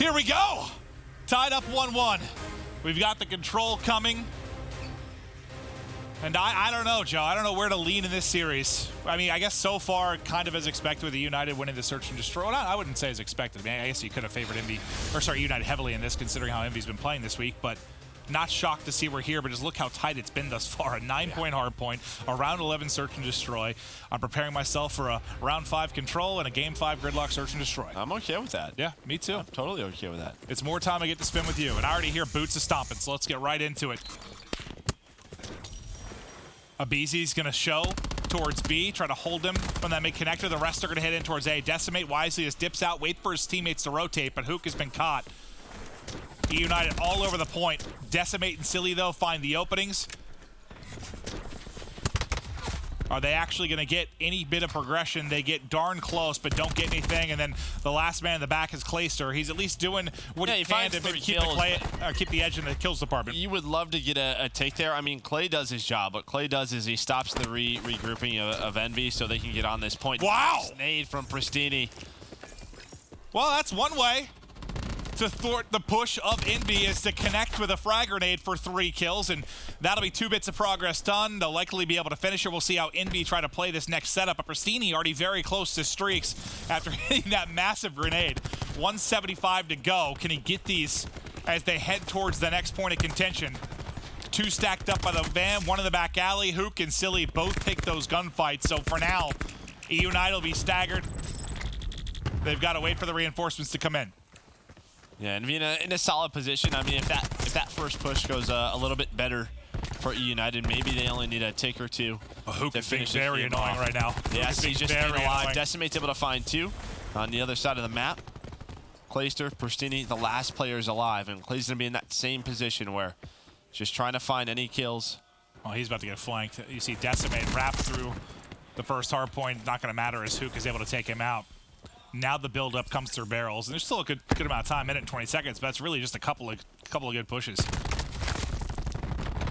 Here we go. Tied up 1-1. We've got the control coming. And I don't know, Joe. I don't know where to lean in this series. I mean, I guess so far, kind of as expected with the United winning the search and destroy. Well, I wouldn't say as expected. I mean, I guess you could have favored United heavily in this, considering how Envy's been playing this week. But not shocked to see we're here, but just look how tight it's been thus far. A 9-point hard point, a round 11 search and destroy. I'm preparing myself for a round 5 control and a game 5 gridlock search and destroy. I'm okay with that. Yeah, me too. I'm totally okay with that. It's more time I get to spend with you, and I already hear boots a stomping, so let's get right into it. Abizi's going to show towards B, try to hold him from that mid-connector. The rest are going to head in towards A. Decimate wisely just dips out, wait for his teammates to rotate, but Hook has been caught. eUnited all over the point. Decimate and Silly, though, find the openings. Are they actually going to get any bit of progression? They get darn close, but don't get anything. And then the last man in the back is Clayster. He's at least doing what he can to maybe keep the edge in the kills department. You would love to get a take there. I mean, Clay does his job. What Clay does is he stops the regrouping of Envy so they can get on this point. Wow! Nade from Pristini. Well, that's one way to thwart the push of Envy, is to connect with a frag grenade for 3 kills, and that'll be 2 bits of progress done. They'll likely be able to finish it. We'll see how Envy try to play this next setup. But Pristini already very close to streaks after hitting that massive grenade. 175 to go. Can he get these as they head towards the next point of contention? 2 stacked up by the van, 1 in the back alley. Hook and Silly both pick those gunfights. So for now, eUnited will be staggered. They've got to wait for the reinforcements to come in. Yeah, and being in a solid position. I mean, if that first push goes a little bit better for eUnited, maybe they only need a tick or 2. Hook is being very annoying right now. Yes, he's just being alive. Decimate's able to find 2 on the other side of the map. Clayster, Pristini, the last player is alive, and Clay's gonna be in that same position where just trying to find any kills. Oh, he's about to get flanked. You see Decimate wrap through the first hard point. Not gonna matter as Hook is able to take him out. Now the build-up comes through barrels, and there's still a good amount of time, minute and 20 seconds, but that's really just a couple of good pushes.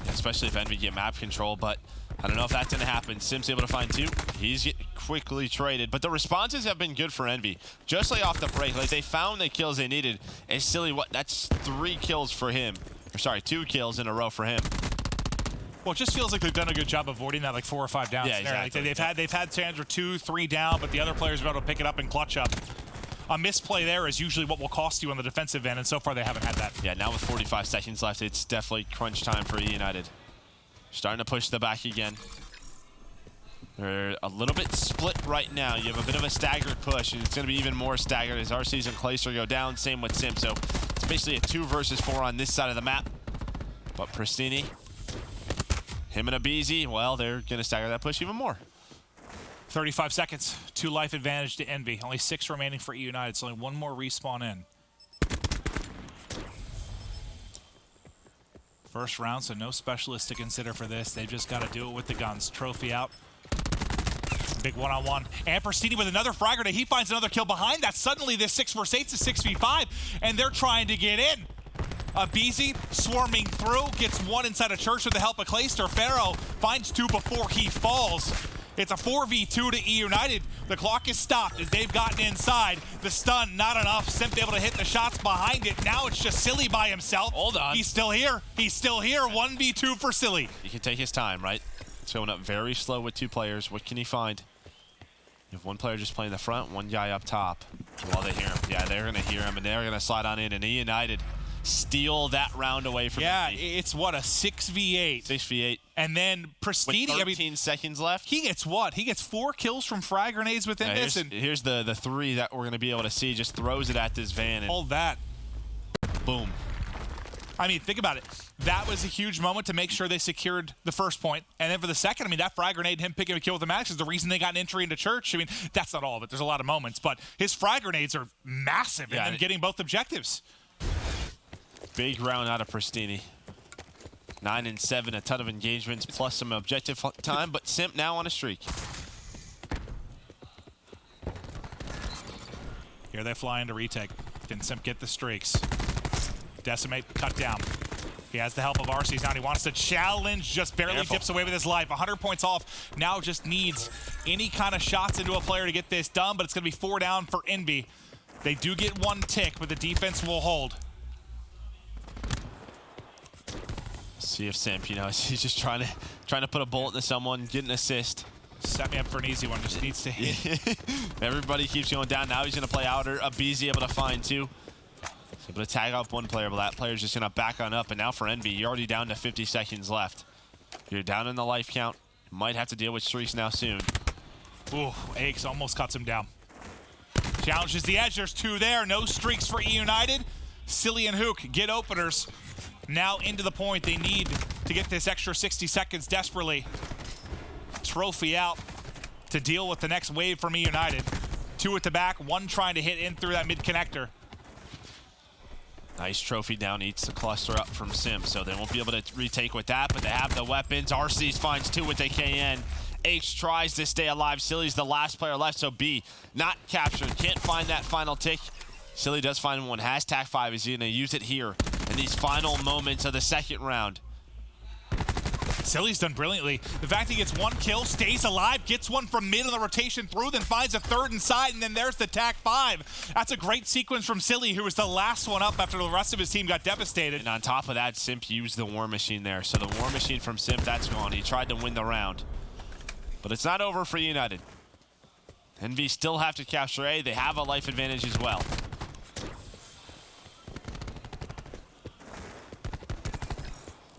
Especially if Envy get map control, but I don't know if that's going to happen. Sim's able to find 2. He's quickly traded, but the responses have been good for Envy. Just like off the break, like they found the kills they needed. And Silly, that's 3 kills for him. Or sorry, 2 kills in a row for him. Well, it just feels like they've done a good job avoiding that 4 or 5 down scenario. Exactly. Like they've had Sandra 2, 3 down, but the other players have been able to pick it up and clutch up. A misplay there is usually what will cost you on the defensive end, and so far they haven't had that. Yeah, now with 45 seconds left, it's definitely crunch time for eUnited. Starting to push the back again. They're a little bit split right now. You have a bit of a staggered push, and it's going to be even more staggered as RCs and Clayster go down. Same with Sim, so it's basically a 2 versus 4 on this side of the map. But Pristini, him and Abizi, well, they're going to stagger that push even more. 35 seconds, 2 life advantage to Envy. Only 6 remaining for eUnited, so only 1 more respawn in. First round, so no specialists to consider for this. They've just got to do it with the guns. Trophy out. Big one-on-one. And Pristini with another frag grenade. He finds another kill behind that. Suddenly this 6 versus 8 is 6v5, and they're trying to get in. Abizi swarming through, gets 1 inside a church with the help of Clayster. Pharaoh finds 2 before he falls. It's a 4v2 to eUnited. The clock is stopped as they've gotten inside. The stun, not enough. Simp able to hit the shots behind it. Now it's just Silly by himself. Hold on. He's still here. He's still here. 1v2 for Silly. He can take his time, right? It's going up very slow with 2 players. What can he find? You have 1 player just playing the front, 1 guy up top. Well, they hear him. Yeah, they're going to hear him, and they're going to slide on in, and eUnited steal that round away from Envy. It's what, a 6v8? 6v8. And then Pristini, with 13 seconds left. He gets what? He gets 4 kills from frag grenades within this. And here's the 3 that we're going to be able to see. Just throws it at this van. And hold that. Boom. I mean, think about it. That was a huge moment to make sure they secured the first point. And then for the second, I mean, that frag grenade, him picking a kill with the max, is the reason they got an entry into church. I mean, that's not all of it. There's a lot of moments. But his frag grenades are massive in them getting both objectives. Big round out of Pristini. 9 and 7, a ton of engagements, plus some objective time, but Simp now on a streak. Here they fly into retake. Can Simp get the streaks? Decimate, cut down. He has the help of RCs now, and he wants to challenge, just barely dips away with his life. 100 points off, now just needs any kind of shots into a player to get this done, but it's going to be 4 down for Envy. They do get one tick, but the defense will hold. See if Simp, you know, he's just trying to put a bullet into someone, get an assist. Set me up for an easy one, just needs to hit. Everybody keeps going down. Now he's going to play outer. Abizi able to find two. He's able to tag off one player, but that player's just going to back on up. And now for Envy, you're already down to 50 seconds left. You're down in the life count. Might have to deal with streaks now soon. Ooh, Aches almost cuts him down. Challenges the edge. There's two there. No streaks for eUnited. Silly and Hook get openers. Now into the point. They need to get this extra 60 seconds desperately. Trophy out to deal with the next wave from eUnited. Two at the back, one trying to hit in through that mid-connector. Nice trophy down, eats the cluster up from Sim, so they won't be able to retake with that, but they have the weapons. RC's finds two with AKN. H tries to stay alive. Silly's the last player left, so B not captured. Can't find that final tick. Silly does find one. Has TAC 5. Is he going to use it here in these final moments of the second round? Silly's done brilliantly. The fact he gets one kill, stays alive, gets one from mid on the rotation through, then finds a third inside, and then there's the TAC 5. That's a great sequence from Silly, who was the last one up after the rest of his team got devastated. And on top of that, Simp used the War Machine there. So the War Machine from Simp, that's gone. He tried to win the round. But it's not over for United. Envy still have to capture A. They have a life advantage as well.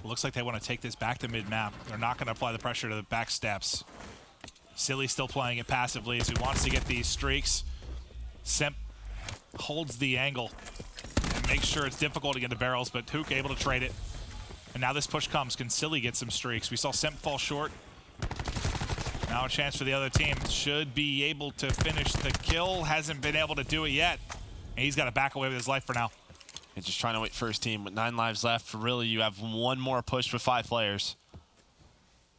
Looks like they want to take this back to mid-map. They're not going to apply the pressure to the back steps. Silly still playing it passively as he wants to get these streaks. Simp holds the angle and makes sure it's difficult to get the barrels, but Hook able to trade it. And now this push comes. Can Silly get some streaks? We saw Simp fall short. Now a chance for the other team. Should be able to finish the kill. Hasn't been able to do it yet. And he's got to back away with his life for now. And just trying to wait for his team with 9 lives left. Really, you have one more push with 5 players.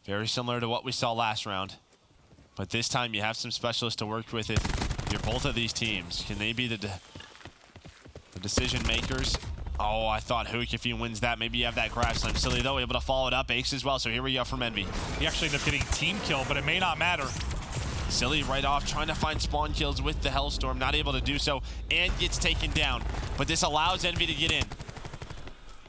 Very similar to what we saw last round. But this time you have some specialists to work with if you're both of these teams. Can they be the decision makers? Oh, I thought Hook, if he wins that, maybe you have that grab slam. Silly, though, able to follow it up. Ace as well, so here we go from Envy. He actually ended up getting team kill, but it may not matter. Silly right off, trying to find spawn kills with the Hellstorm, not able to do so, and gets taken down. But this allows Envy to get in.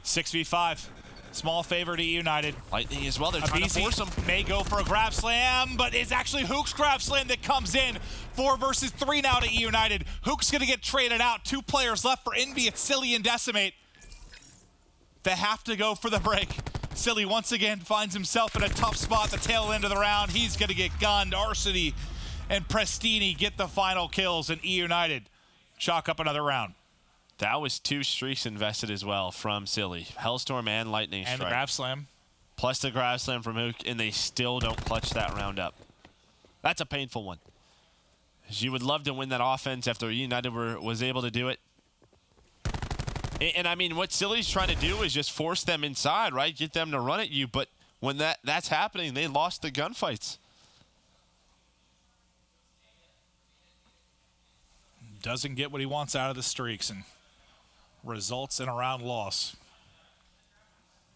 6v5. Small favor to eUnited. Lightning as well, they're trying to force him. May go for a grab slam, but it's actually Hook's grab slam that comes in. 4 versus 3 now to eUnited. Hook's gonna get traded out. 2 players left for Envy. It's Silly and Decimate. They have to go for the break. Silly once again finds himself in a tough spot at the tail end of the round. He's gonna get gunned. Arsity and Prestini get the final kills, and eUnited chalk up another round. That was 2 streaks invested as well from Silly. Hellstorm and Lightning Strike. And the grab slam. Plus the grab slam from Hook, and they still don't clutch that round up. That's a painful one. You would love to win that offense after eUnited was able to do it. And I mean, what Silly's trying to do is just force them inside, right? Get them to run at you, but when that's happening, they lost the gunfights. Doesn't get what he wants out of the streaks and results in a round loss.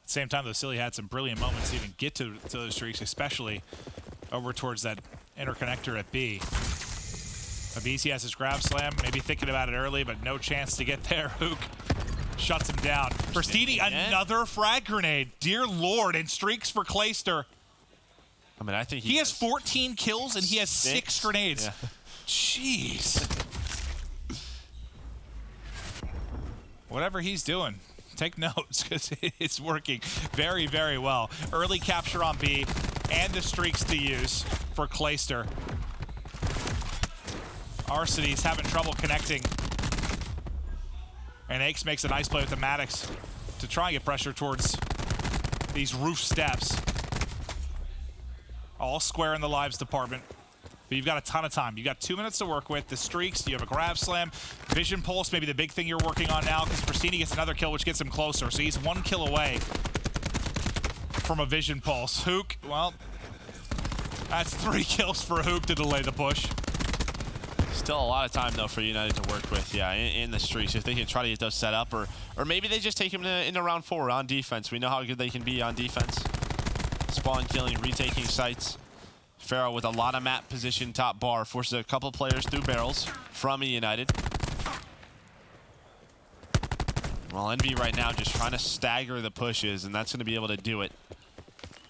At the same time, though, Silly had some brilliant moments to even get to those streaks, especially over towards that interconnector at B. Abizi has his grab slam, maybe thinking about it early, but no chance to get there. Hook shuts him down. Prestini, another frag grenade. Dear Lord, and streaks for Clayster. I mean, I think he has 14 kills and he has 6 grenades. Yeah. Jeez. Whatever he's doing, take notes because it's working very, very well. Early capture on B and the streaks to use for Clayster. Arsity's having trouble connecting. And Aches makes a nice play with the Maddox to try and get pressure towards these roof steps. All square in the lives department. But you've got a ton of time. You've got 2 minutes to work with. The streaks, you have a grab slam. Vision pulse, maybe the big thing you're working on now, because Prestini gets another kill, which gets him closer. So he's 1 kill away from a vision pulse. Hook, well, that's 3 kills for Hook to delay the push. Still a lot of time, though, for United to work with, yeah, in the streaks. If they can try to get those set up, or maybe they just take him into round 4 on defense. We know how good they can be on defense. Spawn killing, retaking sites. Pharaoh with a lot of map position top bar forces a couple players through barrels from eUnited. Well, Envy right now just trying to stagger the pushes, and that's going to be able to do it.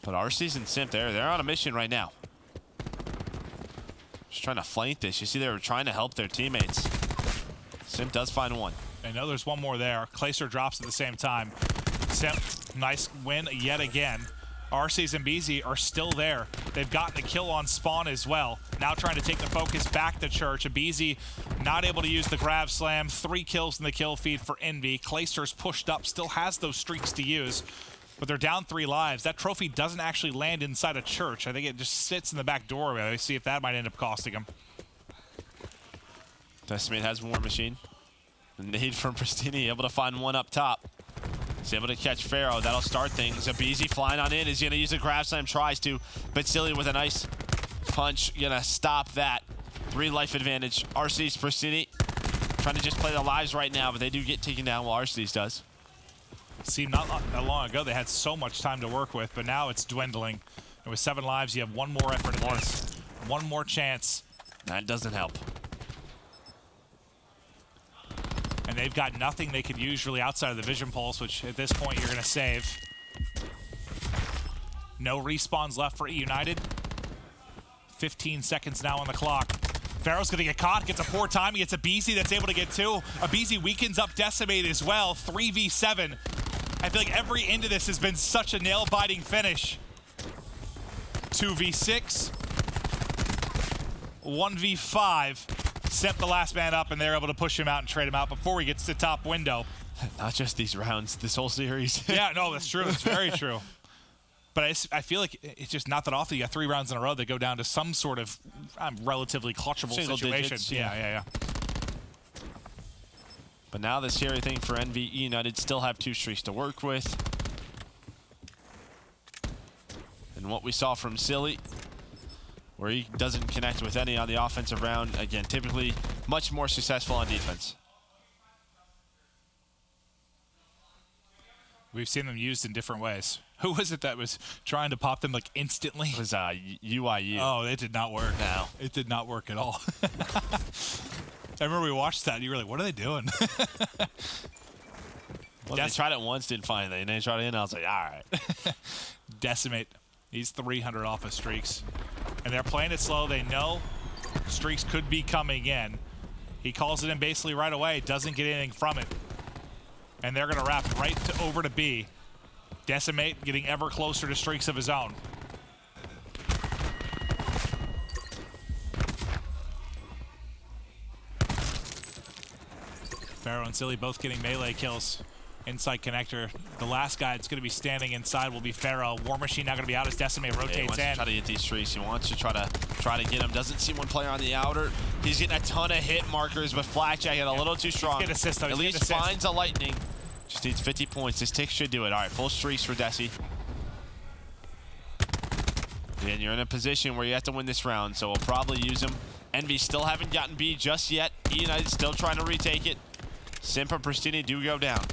But RC's and Simp, they're on a mission right now. Just trying to flank this. You see they were trying to help their teammates. Simp does find one. I know there's one more there. Clayster drops at the same time. Simp, nice win yet again. RC's and BZ are still there. They've gotten a kill on spawn as well. Now trying to take the focus back to Church. BZ not able to use the grab slam. 3 kills in the kill feed for Envy. Clayster's pushed up, still has those streaks to use, but they're down 3 lives. That trophy doesn't actually land inside a Church. I think it just sits in the back doorway. Let's see if that might end up costing him. Decimate has War Machine. The nade from Pristini, able to find one up top. He's able to catch Pharaoh. That'll start things. Abizi flying on in. Is going to use a grab slam. Tries to, but Silly with a nice punch. Going to stop that. 3 life advantage. RC's Pristini trying to just play the lives right now, but they do get taken down while RC's does. Seemed not that long ago they had so much time to work with, but now it's dwindling. And with 7 lives, you have one more effort at this. One more chance. That doesn't help. And they've got nothing they could use really outside of the Vision Pulse, which at this point you're going to save. No respawns left for eUnited. 15 seconds now on the clock. Pharaoh's going to get caught, gets a poor time, he gets a BZ that's able to get 2. A BZ weakens up Decimate as well, 3v7. I feel like every end of this has been such a nail-biting finish. 2v6. 1v5. Simp the last man up, and they're able to push him out and trade him out before he gets to top window. Not just these rounds, this whole series. Yeah, no, that's true. It's very true. But I feel like it's just not that often you got 3 rounds in a row that go down to some sort of relatively clutchable Single situation. digits, Yeah. But now the scary thing for Envy, eUnited still have 2 streaks to work with. And what we saw from Silly, where he doesn't connect with any on the offensive round. Again, typically much more successful on defense. We've seen them used in different ways. Who was it that was trying to pop them like instantly? It was UIU. Oh, it did not work. No. It did not work at all. I remember we watched that and you were like, what are they doing? Well, they tried it once, didn't find anything. And they tried it again, I was like, all right. Decimate. He's 300 off of streaks. And they're playing it slow. They know streaks could be coming in. He calls it in basically right away. Doesn't get anything from it. And they're going to wrap right over to B. Decimate getting ever closer to streaks of his own. Pharaoh and Silly both getting melee kills. Inside connector. The last guy that's going to be standing inside will be Pharaoh. War Machine now going to be out as Decimate rotates he wants in. to try to get these streaks. He wants to try to get him. Doesn't see one player on the outer. He's getting a ton of hit markers, but Flak Jacket a little too strong. Get assist, though. At least finds a lightning. Just needs 50 points. This tick should do it. All right, full streaks for Desi. And you're in a position where you have to win this round, so we'll probably use him. Envy still haven't gotten B just yet. eUnited still trying to retake it. Simp and Pristini do go down.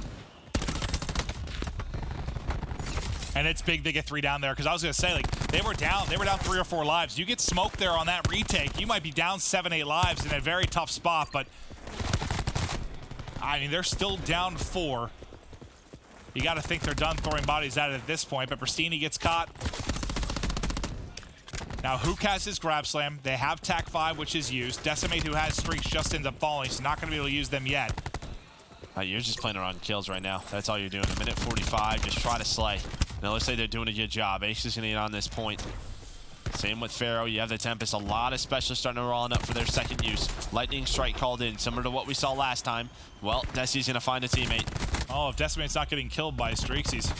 And it's big they get 3 down there, because I was going to say, like, they were down 3 or 4 lives. You get smoked there on that retake, you might be down 7, 8 lives in a very tough spot, but I mean, they're still down 4. You got to think they're done throwing bodies at it at this point, but Pristini gets caught. Now, Hook has his grab slam. They have TAC 5, which is used. Decimate, who has streaks, just ends up falling. He's not going to be able to use them yet. You're just playing around kills right now. That's all you're doing. A minute 45, just try to slay. Now, let's say they're doing a good job. Ace is going to get on this point. Same with Pharaoh. You have the Tempest. A lot of specialists starting to roll up for their second use. Lightning Strike called in, similar to what we saw last time. Well, Desi's going to find a teammate. Oh, if Decimate's not getting killed by streaks, he's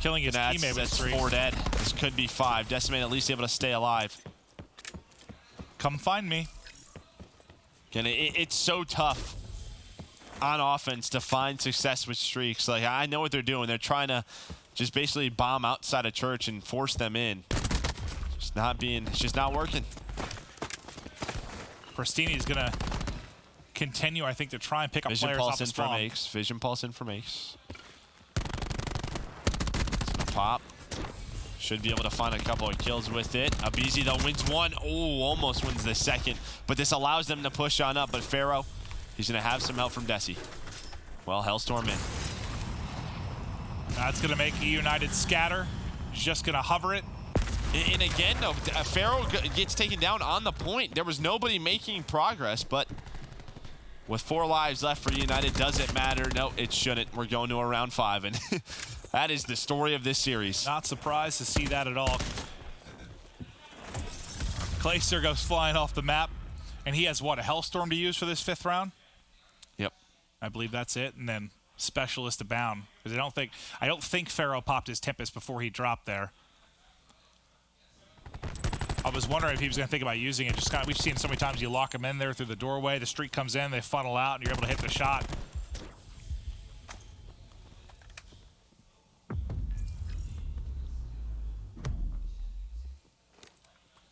killing his teammate with streaks. That's 4 dead. This could be 5. Decimate at least able to stay alive. Come find me. And it's so tough on offense to find success with streaks. Like, I know what they're doing. They're trying to just basically bomb outside of Church and force them in. It's just not working. Pristini's gonna continue, I think, to try and pick up players off the spawn. Vision Pulse in from Ace. It's gonna pop. Should be able to find a couple of kills with it. Abizi, though, wins 1. Oh, almost wins the second. But this allows them to push on up. But Pharaoh, he's gonna have some help from Desi. Well, Hellstorm in. That's going to make eUnited scatter. Just going to hover it. And again, though, Pharaoh gets taken down on the point. There was nobody making progress, but with 4 lives left for United, does it matter? No, it shouldn't. We're going to a round 5, and that is the story of this series. Not surprised to see that at all. Clayster goes flying off the map, and he has, what, a Hellstorm to use for this 5th round? Yep. I believe that's it, and then Specialist Abound. Because I don't think Pharaoh popped his Tempest before he dropped there. I was wondering if he was going to think about using it. Just we've seen so many times you lock them in there through the doorway, the streak comes in, they funnel out, and you're able to hit the shot.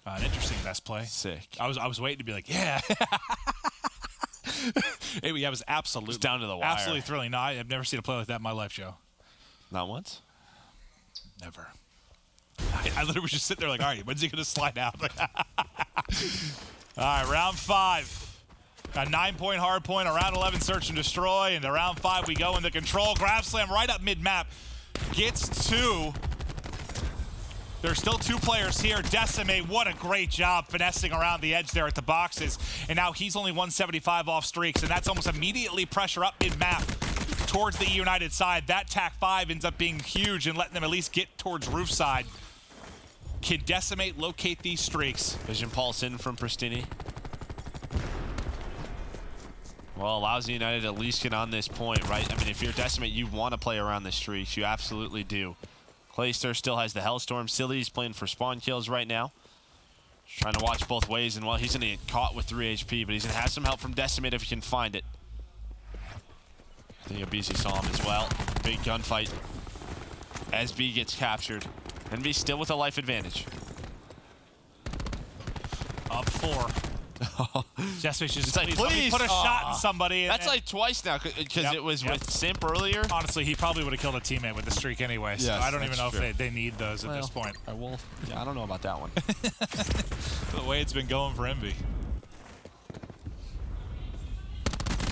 An interesting best play. Sick. I was waiting to be like, yeah. It was absolutely down to the wire. Absolutely thrilling. No, I've never seen a play like that in my life, Joe. Not once? Never. I literally was just sitting there like, all right, when's he going to slide out? All right, round 5. A 9-point hard point, a round 11 search and destroy, and to round 5 we go into control. Grab slam right up mid-map. Gets 2. There's still 2 players here. Decimate, what a great job finessing around the edge there at the boxes. And now he's only 175 off streaks, and that's almost immediately pressure up mid-map towards the eUnited side. That TAC 5 ends up being huge and letting them at least get towards roof side. Can Decimate locate these streaks? Vision pulse in from Pristini. Well, allows the United to at least get on this point, right? I mean, if you're Decimate, you want to play around the streaks. You absolutely do. Clayster still has the Hellstorm. Silly's playing for spawn kills right now. Just trying to watch both ways, and well, he's going to get caught with 3 HP, but he's going to have some help from Decimate if he can find it. I think Abizi saw him as well. Big gunfight. SB gets captured. NB still with a life advantage. Up 4. Just like, please put a shot in somebody. That's like twice now, because it was with Simp earlier. Honestly, he probably would have killed a teammate with the streak anyway, so Yes, I don't even know true. if they need those at this point. I will. Yeah, I don't know about that one. The way it's been going for Envy.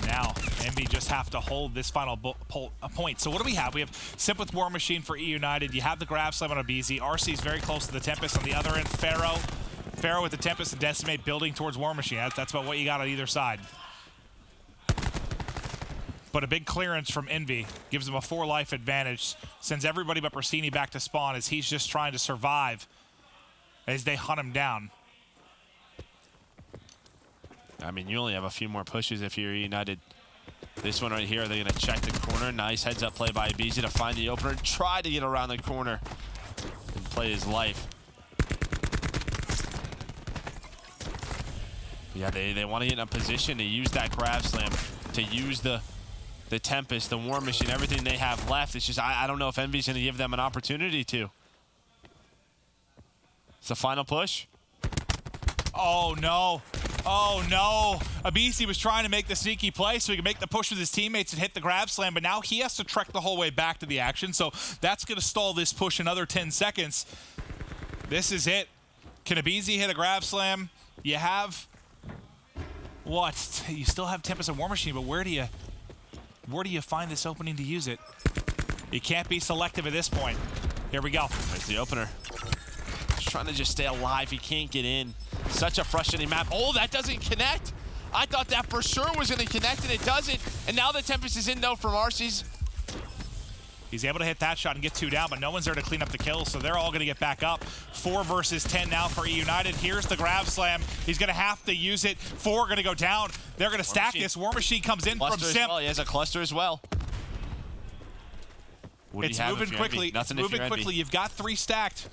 Now, Envy just have to hold this final point. So what do we have? We have Simp with War Machine for eUnited. You have the grab slam on Abizi. RC is very close to the Tempest on the other end. Pharaoh with the Tempest and Decimate building towards War Machine. That's about what you got on either side. But a big clearance from Envy gives him a 4 life advantage. Sends everybody but Pristini back to spawn as he's just trying to survive as they hunt him down. I mean, you only have a few more pushes if you're United. This one right here, they're going to check the corner. Nice heads-up play by Abizi to find the opener. Try to get around the corner and play his life. Yeah, they want to get in a position to use that grab slam, to use the Tempest, the War Machine, everything they have left. It's just, I don't know if Envy's going to give them an opportunity to. It's the final push. Oh, no. Oh, no. Abizi was trying to make the sneaky play so he could make the push with his teammates and hit the grab slam, but now he has to trek the whole way back to the action, so that's going to stall this push another 10 seconds. This is it. Can Abizi hit a grab slam? You have... what? You still have Tempest and War Machine, but where do you find this opening to use it? You can't be selective at this point. Here we go. There's the opener. He's trying to just stay alive. He can't get in. Such a frustrating map. Oh, that doesn't connect. I thought that for sure was going to connect, and it doesn't. And now the Tempest is in, though, from RC's. He's able to hit that shot and get 2 down, but no one's there to clean up the kills, so they're all going to get back up. 4 versus 10 now for eUnited. Here's the grab slam. He's going to have to use it. 4 going to go down. They're going to stack this. War Machine comes in from Simp. Well. He has a cluster as well. It's moving quickly. Moving quickly. You've got 3 stacked.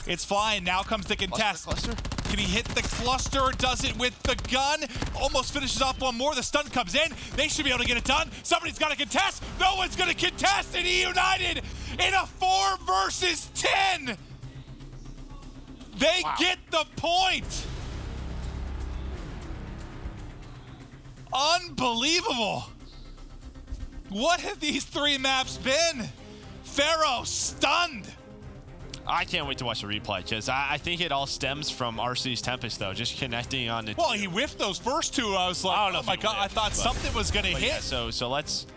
It's flying. Now comes the contest. Cluster. Can he hit the cluster? Does it with the gun. Almost finishes off one more. The stun comes in. They should be able to get it done. Somebody's got to contest. No one's going to contest in eUnited in a 4 versus 10. They get the point. Unbelievable. What have these 3 maps been? Pharaoh stunned. I can't wait to watch the replay, because I think it all stems from RC's Tempest, though, just connecting on the... Well, he whiffed those first 2. I was like, oh my God, I thought something was going to hit. Yeah, so let's...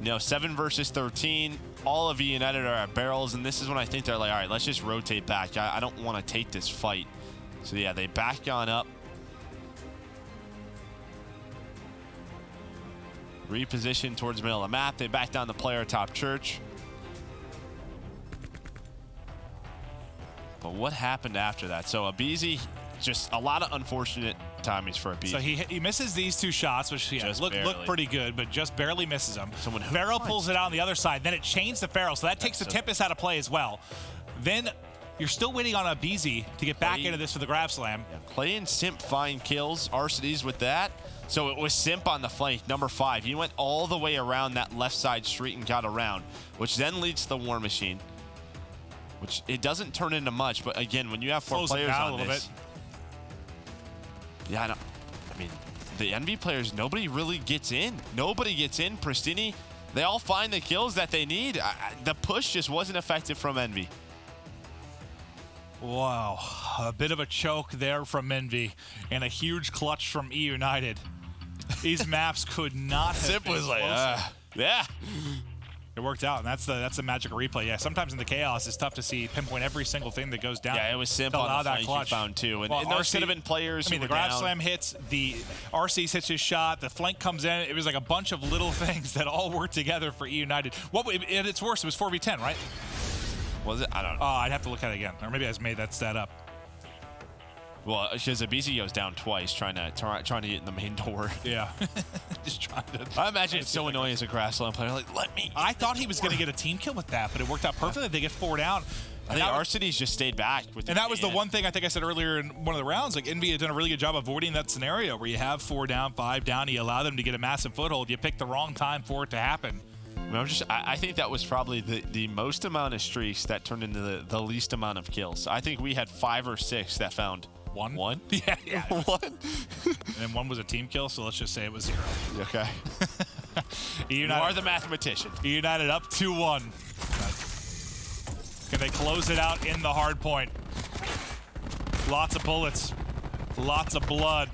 You know, 7 versus 13. All of eUnited are at barrels, and this is when I think they're like, all right, let's just rotate back. I don't want to take this fight. So yeah, they back on up. Reposition towards the middle of the map. They back down the player top church. But what happened after that? So Abizi, just a lot of unfortunate timings for Abizi. So he misses these 2 shots, which look pretty good, but just barely misses them. Pharaoh pulls it out on the other side. Then it chains to Pharaoh, so that takes the Tempest out of play as well. Then you're still waiting on Abizi to get back into this for the grab slam. Yeah, Clay and Simp find kills. Arcides with that. So it was Simp on the flank, number 5. He went all the way around that left side street and got around, which then leads to the War Machine. Which it doesn't turn into much, but again, when you have 4 players on this, yeah, I mean, the Envy players, nobody really gets in. Nobody gets in. Pristini, they all find the kills that they need. The push just wasn't effective from Envy. Wow, a bit of a choke there from Envy, and a huge clutch from eUnited. These maps could not have Simp been was like, yeah. It worked out, and that's the magic of replay. Yeah, sometimes in the chaos, it's tough to see pinpoint every single thing that goes down. Yeah, it was Simp on the flank he found too. And those could have been players I mean, who the were grab down. slam hits, the RC's hits his shot, the flank comes in. It was like a bunch of little things that all worked together for eUnited. At its worst, it was 4v10, right? Was it? I don't know. I'd have to look at it again. Or maybe I just made that stat up. Well, because Abizi goes down twice trying to get in the main door. Yeah. Just trying to. I imagine it's so annoying as a grassland player. Like, let me. I thought he was going to get a team kill with that, but it worked out perfectly. They get 4 down. I think Arcides just stayed back. And that was the one thing I think I said earlier in one of the rounds. Like, Envy had done a really good job avoiding that scenario where you have 4 down, 5 down. You allow them to get a massive foothold. You pick the wrong time for it to happen. I think that was probably the most amount of streaks that turned into the least amount of kills. I think we had 5 or 6 that found one. Yeah. 1. And then 1 was a team kill, so let's just say it was 0. Okay. You are the mathematician. eUnited up 2-1. Can they close it out in the hard point? Lots of bullets, lots of blood.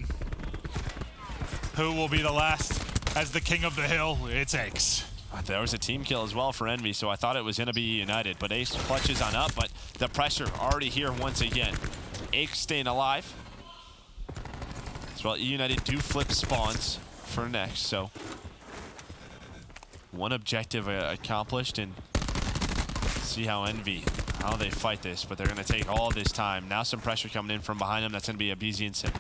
Who will be the last as the king of the hill? It's Ace. There was a team kill as well for Envy, so I thought it was going to be eUnited. But Ace clutches on up, but the pressure already here once again. Ace staying alive. As well, eUnited do flip spawns for next, so one objective accomplished, and see how Envy, how they fight this, but they're going to take all this time. Now some pressure coming in from behind them. That's going to be Abizi and Simp.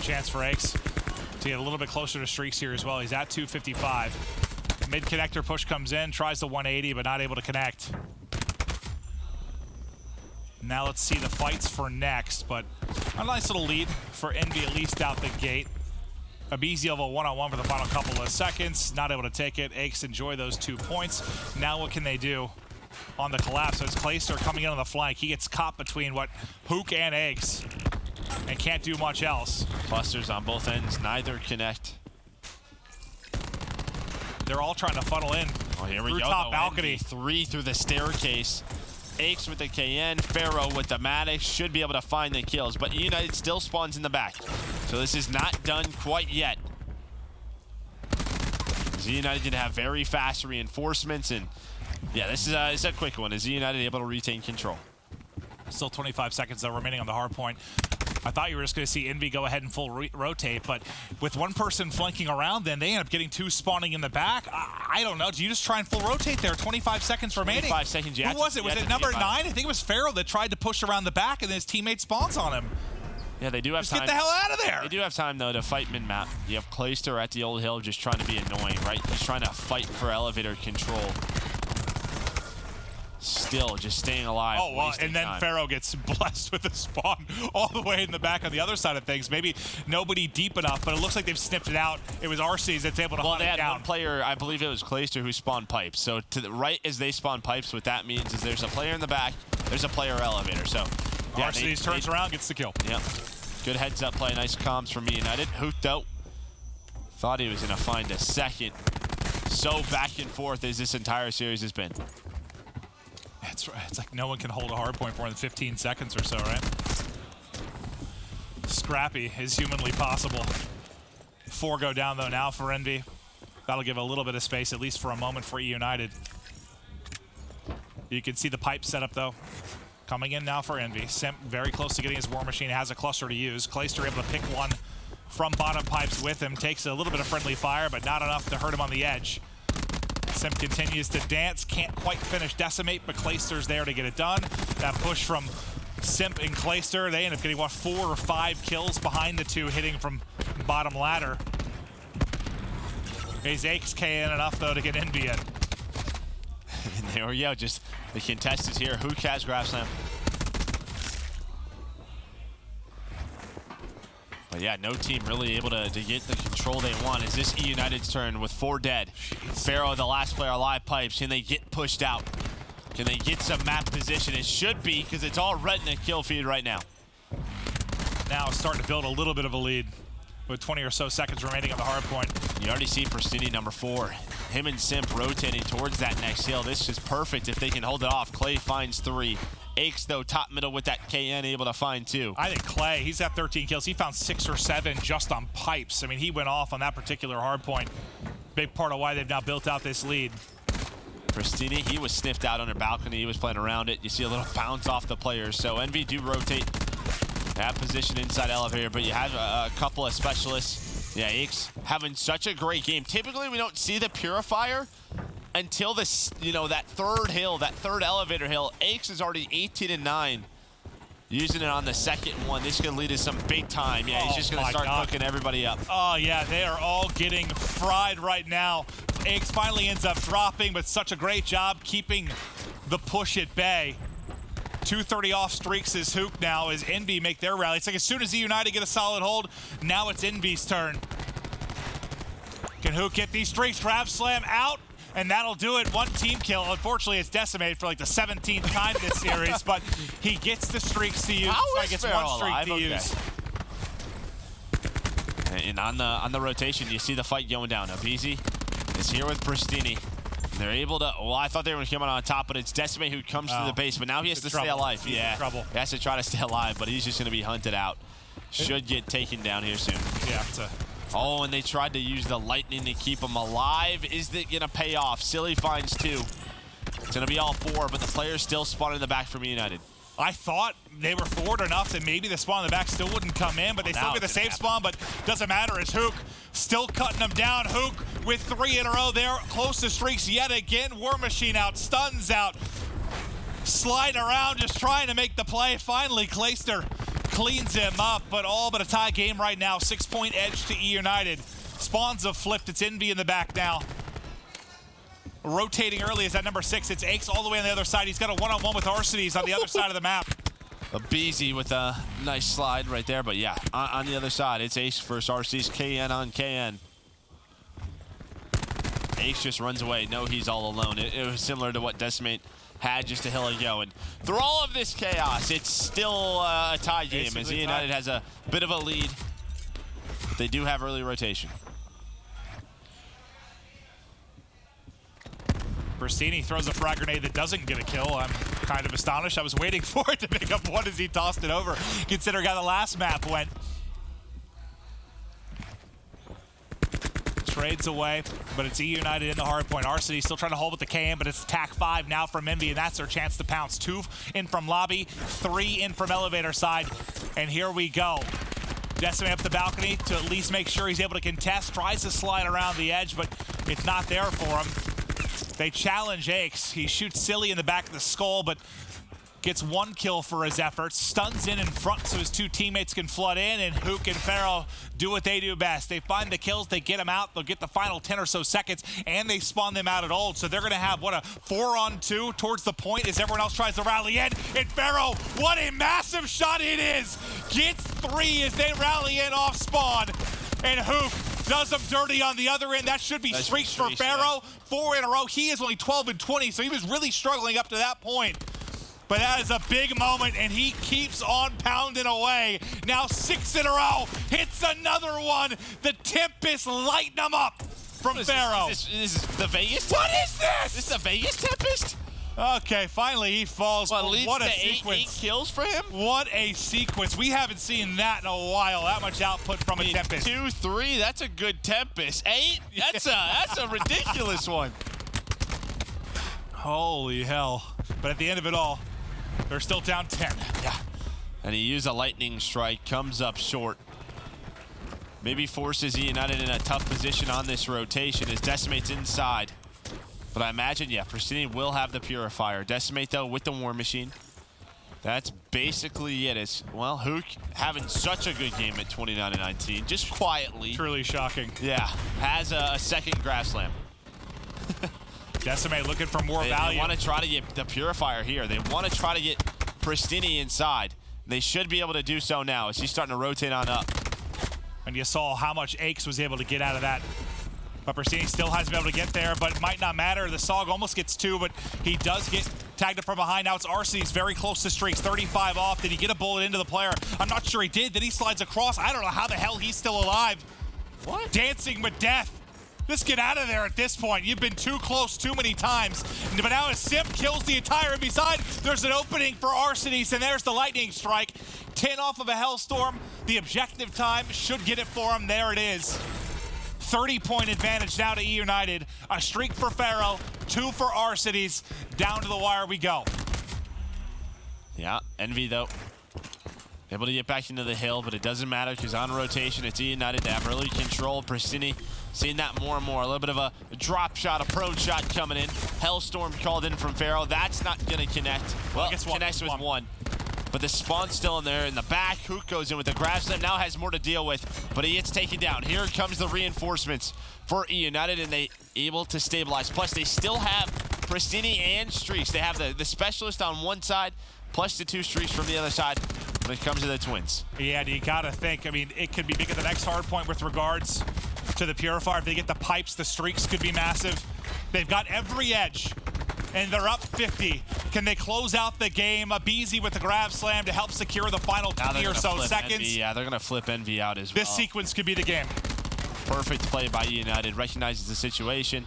Chance for Ace to get a little bit closer to streaks here as well. He's at 255. Mid-connector push comes in, tries the 180, but not able to connect. Now let's see the fights for next, but a nice little lead for Envy at least out the gate. Abizi over one-on-one for the final couple of seconds, not able to take it. Aches enjoy those 2 points. Now what can they do on the collapse? So it's Clayster coming in on the flank. He gets caught between Hook and Aches and can't do much else. Clusters on both ends, neither connect. They're all trying to funnel in through top balcony. 3 through the staircase. Aches with the KN, Pharaoh with the Maddox should be able to find the kills, but eUnited still spawns in the back. So this is not done quite yet. eUnited did have very fast reinforcements, and yeah, this is a quick one. Is eUnited able to retain control? Still 25 seconds though remaining on the hard point. I thought you were just going to see Envy go ahead and full rotate, but with one person flanking around, then they end up getting 2 spawning in the back. I don't know. Do you just try and full rotate there? 25 seconds remaining. 25 seconds. Who was it? Was it number 9? I think it was Pharaoh that tried to push around the back, and then his teammate spawns on him. Yeah, they do have time. Get the hell out of there. They do have time, though, to fight mid-map. You have Clayster at the old hill just trying to be annoying, right? He's trying to fight for elevator control. Still just staying alive. Oh, well, and then Pharaoh gets blessed with a spawn all the way in the back on the other side of things. Maybe nobody deep enough, but it looks like they've snipped it out. It was RC's that's able to hunt it down. Well, they had one player, I believe it was Clayster, who spawned pipes. So to the right as they spawn pipes, what that means is there's a player in the back, there's a player elevator. So yeah, RC's turns around, gets the kill. Yep. Good heads-up play, nice comms from eUnited. Hooked out. Thought he was going to find a second. So back and forth as this entire series has been. That's right. It's like no one can hold a hard point for more than 15 seconds or so, right? Scrappy is humanly possible. 4 go down, though, now for Envy. That'll give a little bit of space, at least for a moment, for eUnited. You can see the pipe setup, though. Coming in now for Envy. Simp very close to getting his War Machine, has a cluster to use. Clayster able to pick one from bottom pipes with him. Takes a little bit of friendly fire, but not enough to hurt him on the edge. Simp continues to dance, can't quite finish Decimate, but Clayster's there to get it done. That push from Simp and Clayster, they end up getting, what, 4 or 5 kills behind the two, hitting from bottom ladder. He's AXK in enough, though, to get Envy in. And there we go, just the contest is here. Hook has Grab Slam. But yeah, no team really able to get the control they want. Is this eUnited's turn with 4 dead? Pharaoh, the last player alive, pipes. Can they get pushed out? Can they get some map position? It should be, because it's all red in the kill feed right now. Now starting to build a little bit of a lead with 20 or so seconds remaining on the hard point. You already see Pristini, number 4. Him and Simp rotating towards that next hill. This is perfect if they can hold it off. Clay finds 3. Aches, though, top middle with that KN, able to find 2. I think Clay, he's got 13 kills. He found 6 or 7 just on pipes. I mean, he went off on that particular hard point. Big part of why they've now built out this lead. Pristini, he was sniffed out on a balcony. He was playing around it. You see a little bounce off the players. So Envy do rotate that position inside elevator, but you have a couple of specialists. Yeah, Aches having such a great game. Typically, we don't see the Purifier until this, that third hill, that third elevator hill. Aches is already 18-9. Using it on the second one. This could lead to some big time. Yeah, he's just going to start cooking everybody up. Oh, yeah, they are all getting fried right now. Aches finally ends up dropping, but such a great job keeping the push at bay. 2:30 off streaks is Hook now as Envy make their rally. It's like as soon as eUnited get a solid hold, now it's Envy's turn. Can Hook get these streaks? Grab Slam out, and that'll do it. 1 team kill. Unfortunately, it's decimated for like the 17th time this series, but he gets the streaks to use. How so is he gets Pharaoh 1 streak alive? to use. And on the rotation, you see the fight going down. Abizi is here with Pristini. They're able to, well, I thought they were coming on top, but it's Decimate who comes to the base, but now he has to stay alive. Yeah, he has to try to stay alive, but he's just going to be hunted out. Should get taken down here soon. Yeah. Oh, and they tried to use the lightning to keep him alive. Is it going to pay off? Silly finds 2. It's going to be all 4, but the players still spawn in the back from eUnited. I thought they were forward enough that maybe the spawn in the back still wouldn't come in, but they still get the safe spawn, but doesn't matter as Hook still cutting them down. Hook with 3 in a row there, close to streaks yet again. War Machine out, stuns out, sliding around, just trying to make the play. Finally, Clayster cleans him up, but all but a tie game right now. 6-point edge to eUnited. Spawns have flipped, it's Envy in the back now. Rotating early is that number 6. It's Aches all the way on the other side. He's got a one-on-one with Arcades on the other side of the map. Abizi with a nice slide right there, but yeah, on the other side, it's Ace versus Arcades, KN on KN. Ace just runs away. No, he's all alone. It was similar to what Decimate had just a hill ago. And through all of this chaos, it's still a tie game as eUnited has a bit of a lead, but they do have early rotation. Pristini throws a frag grenade that doesn't get a kill. I'm kind of astonished. I was waiting for it to pick up one as he tossed it over, considering how the last map went. Trades away, but it's eUnited in the hard point. Arcades still trying to hold with the KM, but it's attack 5 now from Envy, and that's their chance to pounce. 2 in from lobby, 3 in from elevator side, and here we go. Decimate up the balcony to at least make sure he's able to contest. Tries to slide around the edge, but it's not there for him. They challenge Aches. He shoots Silly in the back of the skull, but gets 1 kill for his efforts. Stuns in front so his 2 teammates can flood in, and Hook and Pharaoh do what they do best. They find the kills, they get them out, they'll get the final 10 or so seconds, and they spawn them out at ult. So they're going to have, what, a 4-on-2 towards the point as everyone else tries to rally in. And Pharaoh, what a massive shot it is! Gets 3 as they rally in off spawn. And Hook does them dirty on the other end. That should be streaks for Pharaoh. 4 in a row. He is only 12-20, so he was really struggling up to that point. But that is a big moment, and he keeps on pounding away. Now 6 in a row. Hits another one. The Tempest lighting them up from Pharaoh. This is the Vegas Tempest? What is this? This is the Vegas Tempest? Okay, finally he falls. Well, leads what a to sequence. 8 kills for him? What a sequence. We haven't seen that in a while. That much output from a Tempest. 2, 3, that's a good Tempest. 8, that's a ridiculous one. Holy hell. But at the end of it all, they're still down 10. Yeah. And he used a lightning strike, comes up short. Maybe forces eUnited in a tough position on this rotation as Decimate's inside. But I imagine, yeah, Pristini will have the Purifier. Decimate, though, with the War Machine. That's basically it. It's, well, Hook having such a good game at 29-19, just quietly. Truly shocking. Yeah, has a second Grass Slam. Decimate looking for more value. They want to try to get the Purifier here. They want to try to get Pristini inside. They should be able to do so now as he's starting to rotate on up. And you saw how much Aches was able to get out of that. But Pristini still hasn't been able to get there, but it might not matter. The Sog almost gets 2, but he does get tagged up from behind. Now it's RC. He's very close to streaks. 35 off. Did he get a bullet into the player? I'm not sure he did. Then he slides across. I don't know how the hell he's still alive. What? Dancing with death. Just get out of there at this point. You've been too close too many times. But now as Simp kills the entire enemy side, there's an opening for Arcades, and there's the lightning strike. 10 off of a Hellstorm. The objective time should get it for him. There it is. 30-point advantage now to eUnited. A streak for Pharaoh, 2 for Arcades. Down to the wire we go. Yeah, Envy, though, able to get back into the hill, but it doesn't matter because on rotation, it's eUnited to have early control. Pristini seeing that more and more. A little bit of a drop shot, a prone shot coming in. Hellstorm called in from Pharaoh. That's not going to connect. Well, it connects with one. But the spawn's still in there in the back. Hook goes in with the Grass Slam, now has more to deal with, but he gets taken down. Here comes the reinforcements for eUnited, and they able to stabilize. Plus, they still have Pristini and Streaks. They have the specialist on one side, plus the 2 Streaks from the other side when it comes to the Twins. Yeah, you gotta think, I mean, it could be big at the next hard point with regards to the Purifier. If they get the pipes, the Streaks could be massive. They've got every edge, and they're up 50. Can they close out the game? Beezy with the grab slam to help secure the final 20 or so seconds. Envy. Yeah, they're gonna flip Envy out as well. This sequence could be the game. Perfect play by eUnited, recognizes the situation.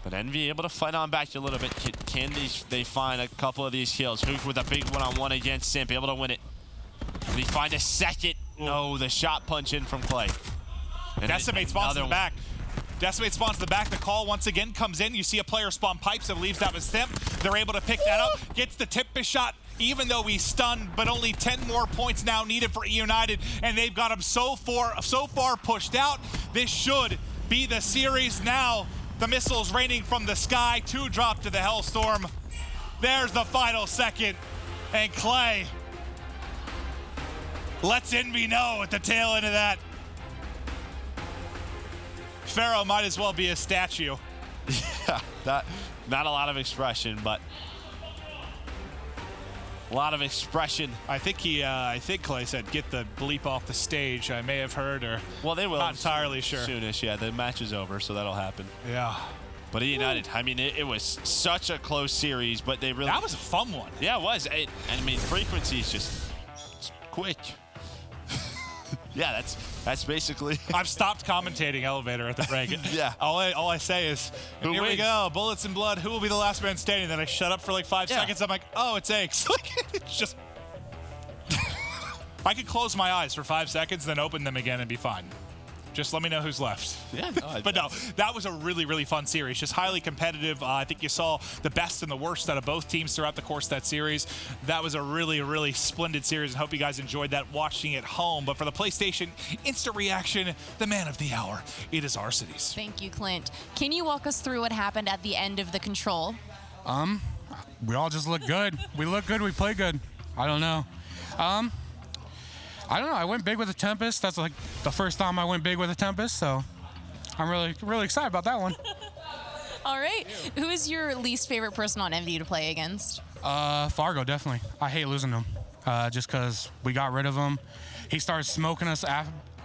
But Envy able to fight on back a little bit. Can they find a couple of these kills? Hook with a big one-on-one against Simp, able to win it. Can he find a second? No, the shot punch in from Clay. And Decimate spawns in the back. Decimate spawns in the back. The call once again comes in. You see a player spawn pipes and leaves that with Simp. They're able to pick that up. Gets the Tempest shot, even though he's stunned, but only 10 more points now needed for eUnited, and they've got him so far pushed out. This should be the series now. The missiles raining from the sky, 2 drop to the Hellstorm. There's the final second, and Clay lets Envy know at the tail end of that. Pharaoh might as well be a statue. Yeah, not a lot of expression, but a lot of expression. I think Clay said, "Get the bleep off the stage." I may have heard, or well, they will. Not entirely sure. Soonish, yeah. The match is over, so that'll happen. Yeah. But eUnited, I mean, it was such a close series, but they really. That was a fun one. Yeah, it was. I mean, frequency is just quick. Yeah, that's basically. I've stopped commentating Elevator at the break. Yeah. All I say is, Who here wins? we go, bullets and blood. Who will be the last man standing? Then I shut up for like 5 seconds. I'm like, oh, it's Aches. It's just. I could close my eyes for 5 seconds, then open them again and be fine. Just let me know who's left. Yeah, no, but no, that was a really, really fun series. Just highly competitive. I think you saw the best and the worst out of both teams throughout the course of that series. That was a really, really splendid series. I hope you guys enjoyed that watching at home. But for the PlayStation Instant Reaction, the man of the hour, it is Arcades. Thank you, Clint. Can you walk us through what happened at the end of the control? We all just look good. We look good, we play good. I don't know. I don't know. I went big with the Tempest. That's like the first time I went big with a Tempest, so I'm really, really excited about that one. All right. Who is your least favorite person on MV to play against? Fargo, definitely. I hate losing him just because we got rid of him. He started smoking us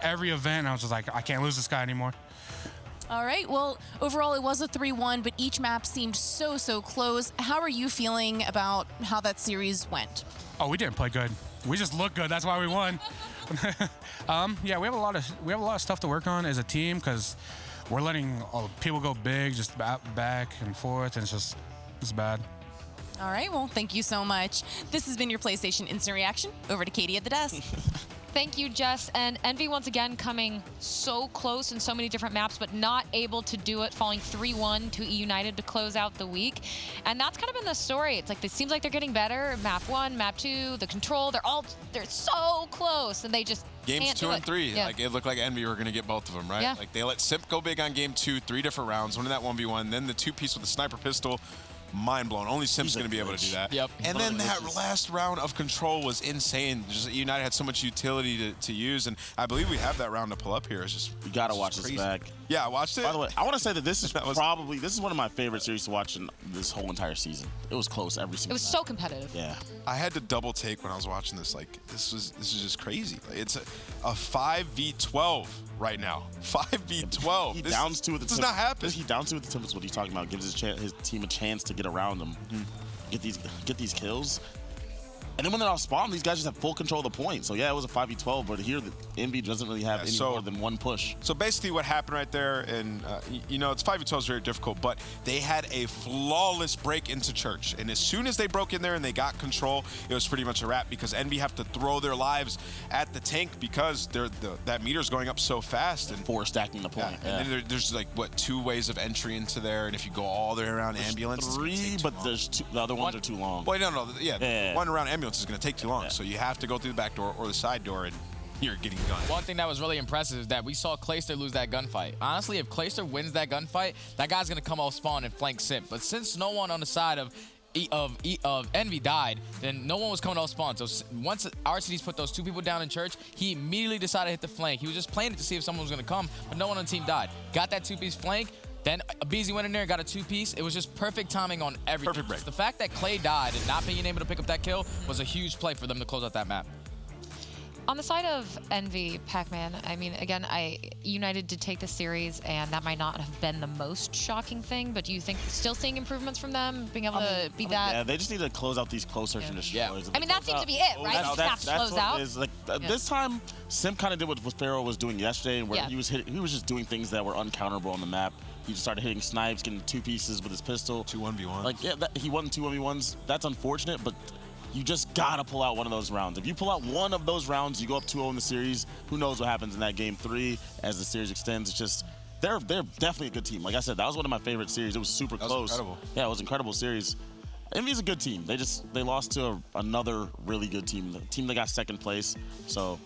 every event, and I was just like, I can't lose this guy anymore. All right. Well, overall, it was a 3-1, but each map seemed so close. How are you feeling about how that series went? Oh, we didn't play good. We just looked good. That's why we won. Yeah, we have a lot of stuff to work on as a team because we're letting people go big, just back and forth, and it's bad. All right, well, thank you so much. This has been your PlayStation Instant Reaction. Over to Katie at the desk. Thank you, Jess. And Envy once again coming so close in so many different maps, but not able to do it, falling 3-1 to eUnited to close out the week. And that's kind of been the story. It's like it seems like they're getting better. Map 1, Map 2, the control, they're so close, and they just Games can't 2 do and 3, Yeah. like it looked like Envy were going to get both of them, right? Yeah. Like they let Simp go big on game 2, 3 different rounds, winning that 1v1, then the 2-piece with the sniper pistol. Mind blown. Only Sim's going to be able to do that. Yep. And then that last round of control was insane. Just United had so much utility to use, and I believe we have that round to pull up here. It's just You gotta watch this back. Yeah, I watched it. By the way, I want to say that this is this is one of my favorite series to watch in this whole entire season. It was close every single. It was so competitive. Yeah. I had to double take when I was watching this. Like this is just crazy. Like, it's a 5v12 right now. 5v12. He downs two with the does not happen. He downs two with the Tempest. What are you talking about? Gives his team a chance to get around him, get these kills. And then when they're off spawn, these guys just have full control of the point. So yeah, it was a 5v12, but here the Envy doesn't really have any more than one push. So basically what happened right there, and you know, it's 5v12 is very difficult, but they had a flawless break into church. And as soon as they broke in there and they got control, it was pretty much a wrap because Envy have to throw their lives at the tank because that meter's going up so fast. And force stacking the point. Yeah. And then there's like, what, 2 ways of entry into there, and if you go all the way around ambulance, 3, but there's 2, the other ones are too long. Well, no, yeah. One around ambulance is going to take too long, so you have to go through the back door or the side door, and you're getting gunned. One thing that was really impressive is that we saw Clayster lose that gunfight. Honestly, if Clayster wins that gunfight, that guy's going to come off spawn and flank Simp. But since no one on the side of Envy died, then no one was coming off spawn. So once RCDs put those 2 people down in church, he immediately decided to hit the flank. He was just playing it to see if someone was going to come, but no one on the team died. Got that 2-piece flank. Then Beezy went in there and got a 2-piece. It was just perfect timing on everything. Perfect break. The fact that Clay died and not being able to pick up that kill was a huge play for them to close out that map. On the side of Envy, Pac-Man, I mean, again, United did take the series, and that might not have been the most shocking thing, but do you think still seeing improvements from them, being able to beat that? Yeah, they just need to close out these close search and destroys. Yeah. I mean, that seems to be it, right? You just have to close out. Like, this time, Sim kind of did what Pharaoh was doing yesterday, where he was just doing things that were uncounterable on the map. He just started hitting snipes, getting 2 pieces with his pistol. 2 1v1s. Like, yeah, he won 2 1v1s. That's unfortunate, but you just gotta pull out one of those rounds. If you pull out one of those rounds, you go up 2-0 in the series. Who knows what happens in that game 3 as the series extends? It's just they're definitely a good team. Like I said, that was one of my favorite series. It was super close. Was incredible. Yeah, it was an incredible series. Envy's a good team. They lost to another really good team, the team that got 2nd place. So,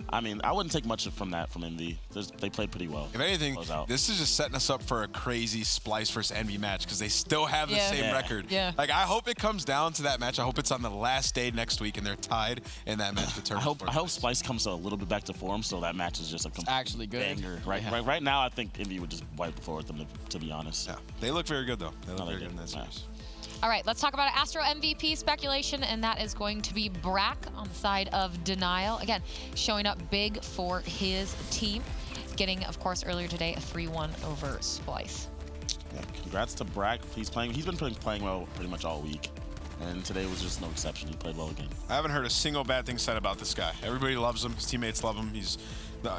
I mean, I wouldn't take much from that from Envy. They played pretty well. If anything, this is just setting us up for a crazy Splice versus Envy match because they still have the same record. Yeah. Like, I hope it comes down to that match. I hope it's on the last day next week and they're tied in that match. I hope Splice comes a little bit back to form so that match is just a complete actually good banger. Right now, I think Envy would just wipe the floor with them, to be honest. Yeah, they look very good, though. They look very good in that series. All right, let's talk about Astro MVP speculation, and that is going to be Brack on the side of Denial. Again, showing up big for his team, getting, of course, earlier today a 3-1 over Splice. Yeah, congrats to Brack. He's been playing well pretty much all week, and today was just no exception. He played well again. I haven't heard a single bad thing said about this guy. Everybody loves him. His teammates love him. He's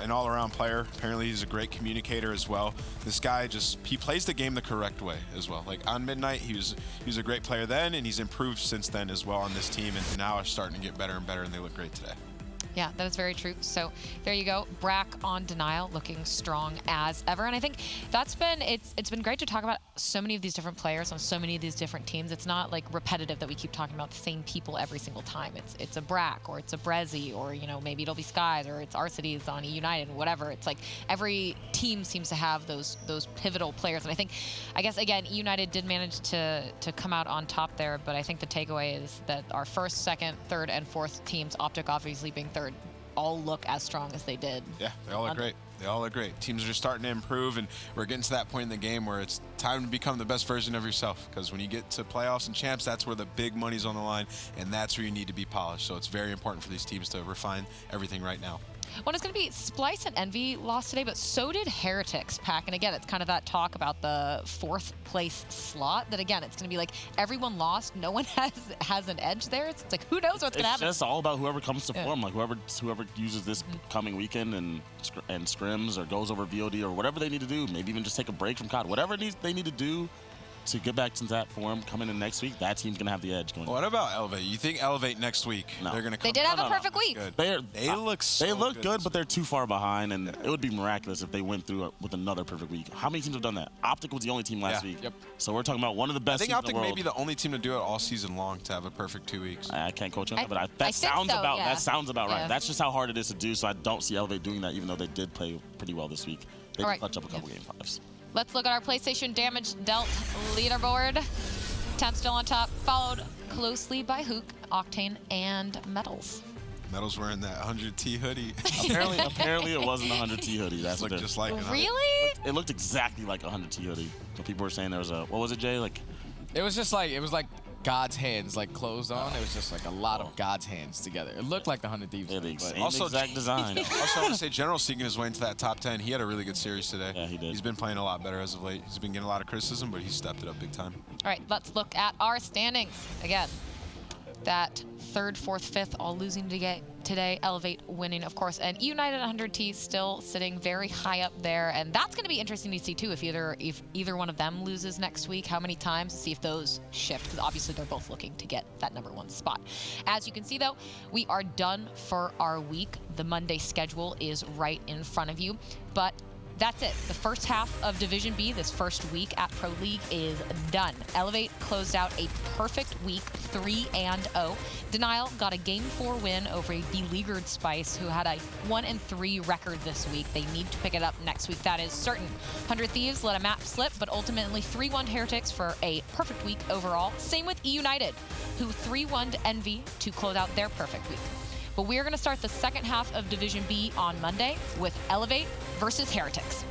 an all-around player. Apparently, he's a great communicator as well. This guy he plays the game the correct way as well. Like on Midnight, he was a great player then, and he's improved since then as well on this team, and now are starting to get better and better, and they look great today. Yeah, that is very true. So there you go. Brack on Denial, looking strong as ever. And I think it's been great to talk about so many of these different players on so many of these different teams. It's not like repetitive that we keep talking about the same people every single time. It's a Brack, or it's a Brezzy, or maybe it'll be Skies, or it's Arcides on eUnited, whatever. It's like every team seems to have those pivotal players. And I guess again, eUnited did manage to come out on top there, but I think the takeaway is that our 1st, 2nd, 3rd, and 4th teams, Optic obviously being 3rd, all look as strong as they did. Yeah, they all look great. They all look great. Teams are just starting to improve, and we're getting to that point in the game where it's time to become the best version of yourself. Because when you get to playoffs and champs, that's where the big money's on the line, and that's where you need to be polished. So it's very important for these teams to refine everything right now. Well, it's going to be Splice and Envy lost today, but so did Heretics, Pack. And again, it's kind of that talk about the 4th place slot that, again, it's going to be like everyone lost. No one has an edge there. It's like, who knows what's going to happen? It's just all about whoever comes to form, like whoever uses this coming weekend and scrims or goes over VOD or whatever they need to do. Maybe even just take a break from COD. Whatever they need to do to get back to that form coming in next week, that team's going to have the edge going. What about Elevate? You think Elevate next week? No. They're going to come. They did have a perfect week. They look so They look good, but they're too far behind, and it would be miraculous if they went through with another perfect week. How many teams have done that? Optic was the only team last week. Yep. So we're talking about one of the best I think teams Optic in the world. may be the only team to do it all season long to have a perfect 2 weeks. I can't coach on that, but I that sounds think so, yeah. that sounds about right. Yeah. That's just how hard it is to do, so I don't see Elevate doing that, even though they did play pretty well this week. They All did right. clutch up a couple game 5s. Let's look at our PlayStation damage dealt leaderboard. 10 still on top, followed closely by Hook, Octane, and Metals. Metals wearing that 100T hoodie. Apparently it wasn't a 100T hoodie. That's looked what just like it. Really? It looked exactly like a 100T hoodie. So people were saying there was a, what was it, Jay? Like, It was like God's hands like closed on. It was just like a lot of God's hands together. It looked like the 100 Thieves. yeah, the but same Also- exact design. Also, I want to say General Seeking his way into that top 10. He had a really good series today. Yeah, he did. He's been playing a lot better as of late. He's been getting a lot of criticism, but he stepped it up big time. All right, let's look at our standings. Again, that 3rd, 4th, 5th all losing today. Elevate winning, of course. And eUnited 100T still sitting very high up there. And that's going to be interesting to see, too, if either one of them loses next week, how many times, to see if those shift. Because obviously they're both looking to get that #1 spot. As you can see, though, we are done for our week. The Monday schedule is right in front of you. But that's it. The first half of Division B, this first week at Pro League, is done. Elevate closed out a perfect week, 3-0. Denial got a Game 4 win over a beleaguered Spice, who had a 1-3 record this week. They need to pick it up next week. That is certain. 100 Thieves let a map slip, but ultimately 3-1 Heretics for a perfect week overall. Same with eUnited, who 3-1 Envy to close out their perfect week. But we're going to start the second half of Division B on Monday with Elevate versus Heretics.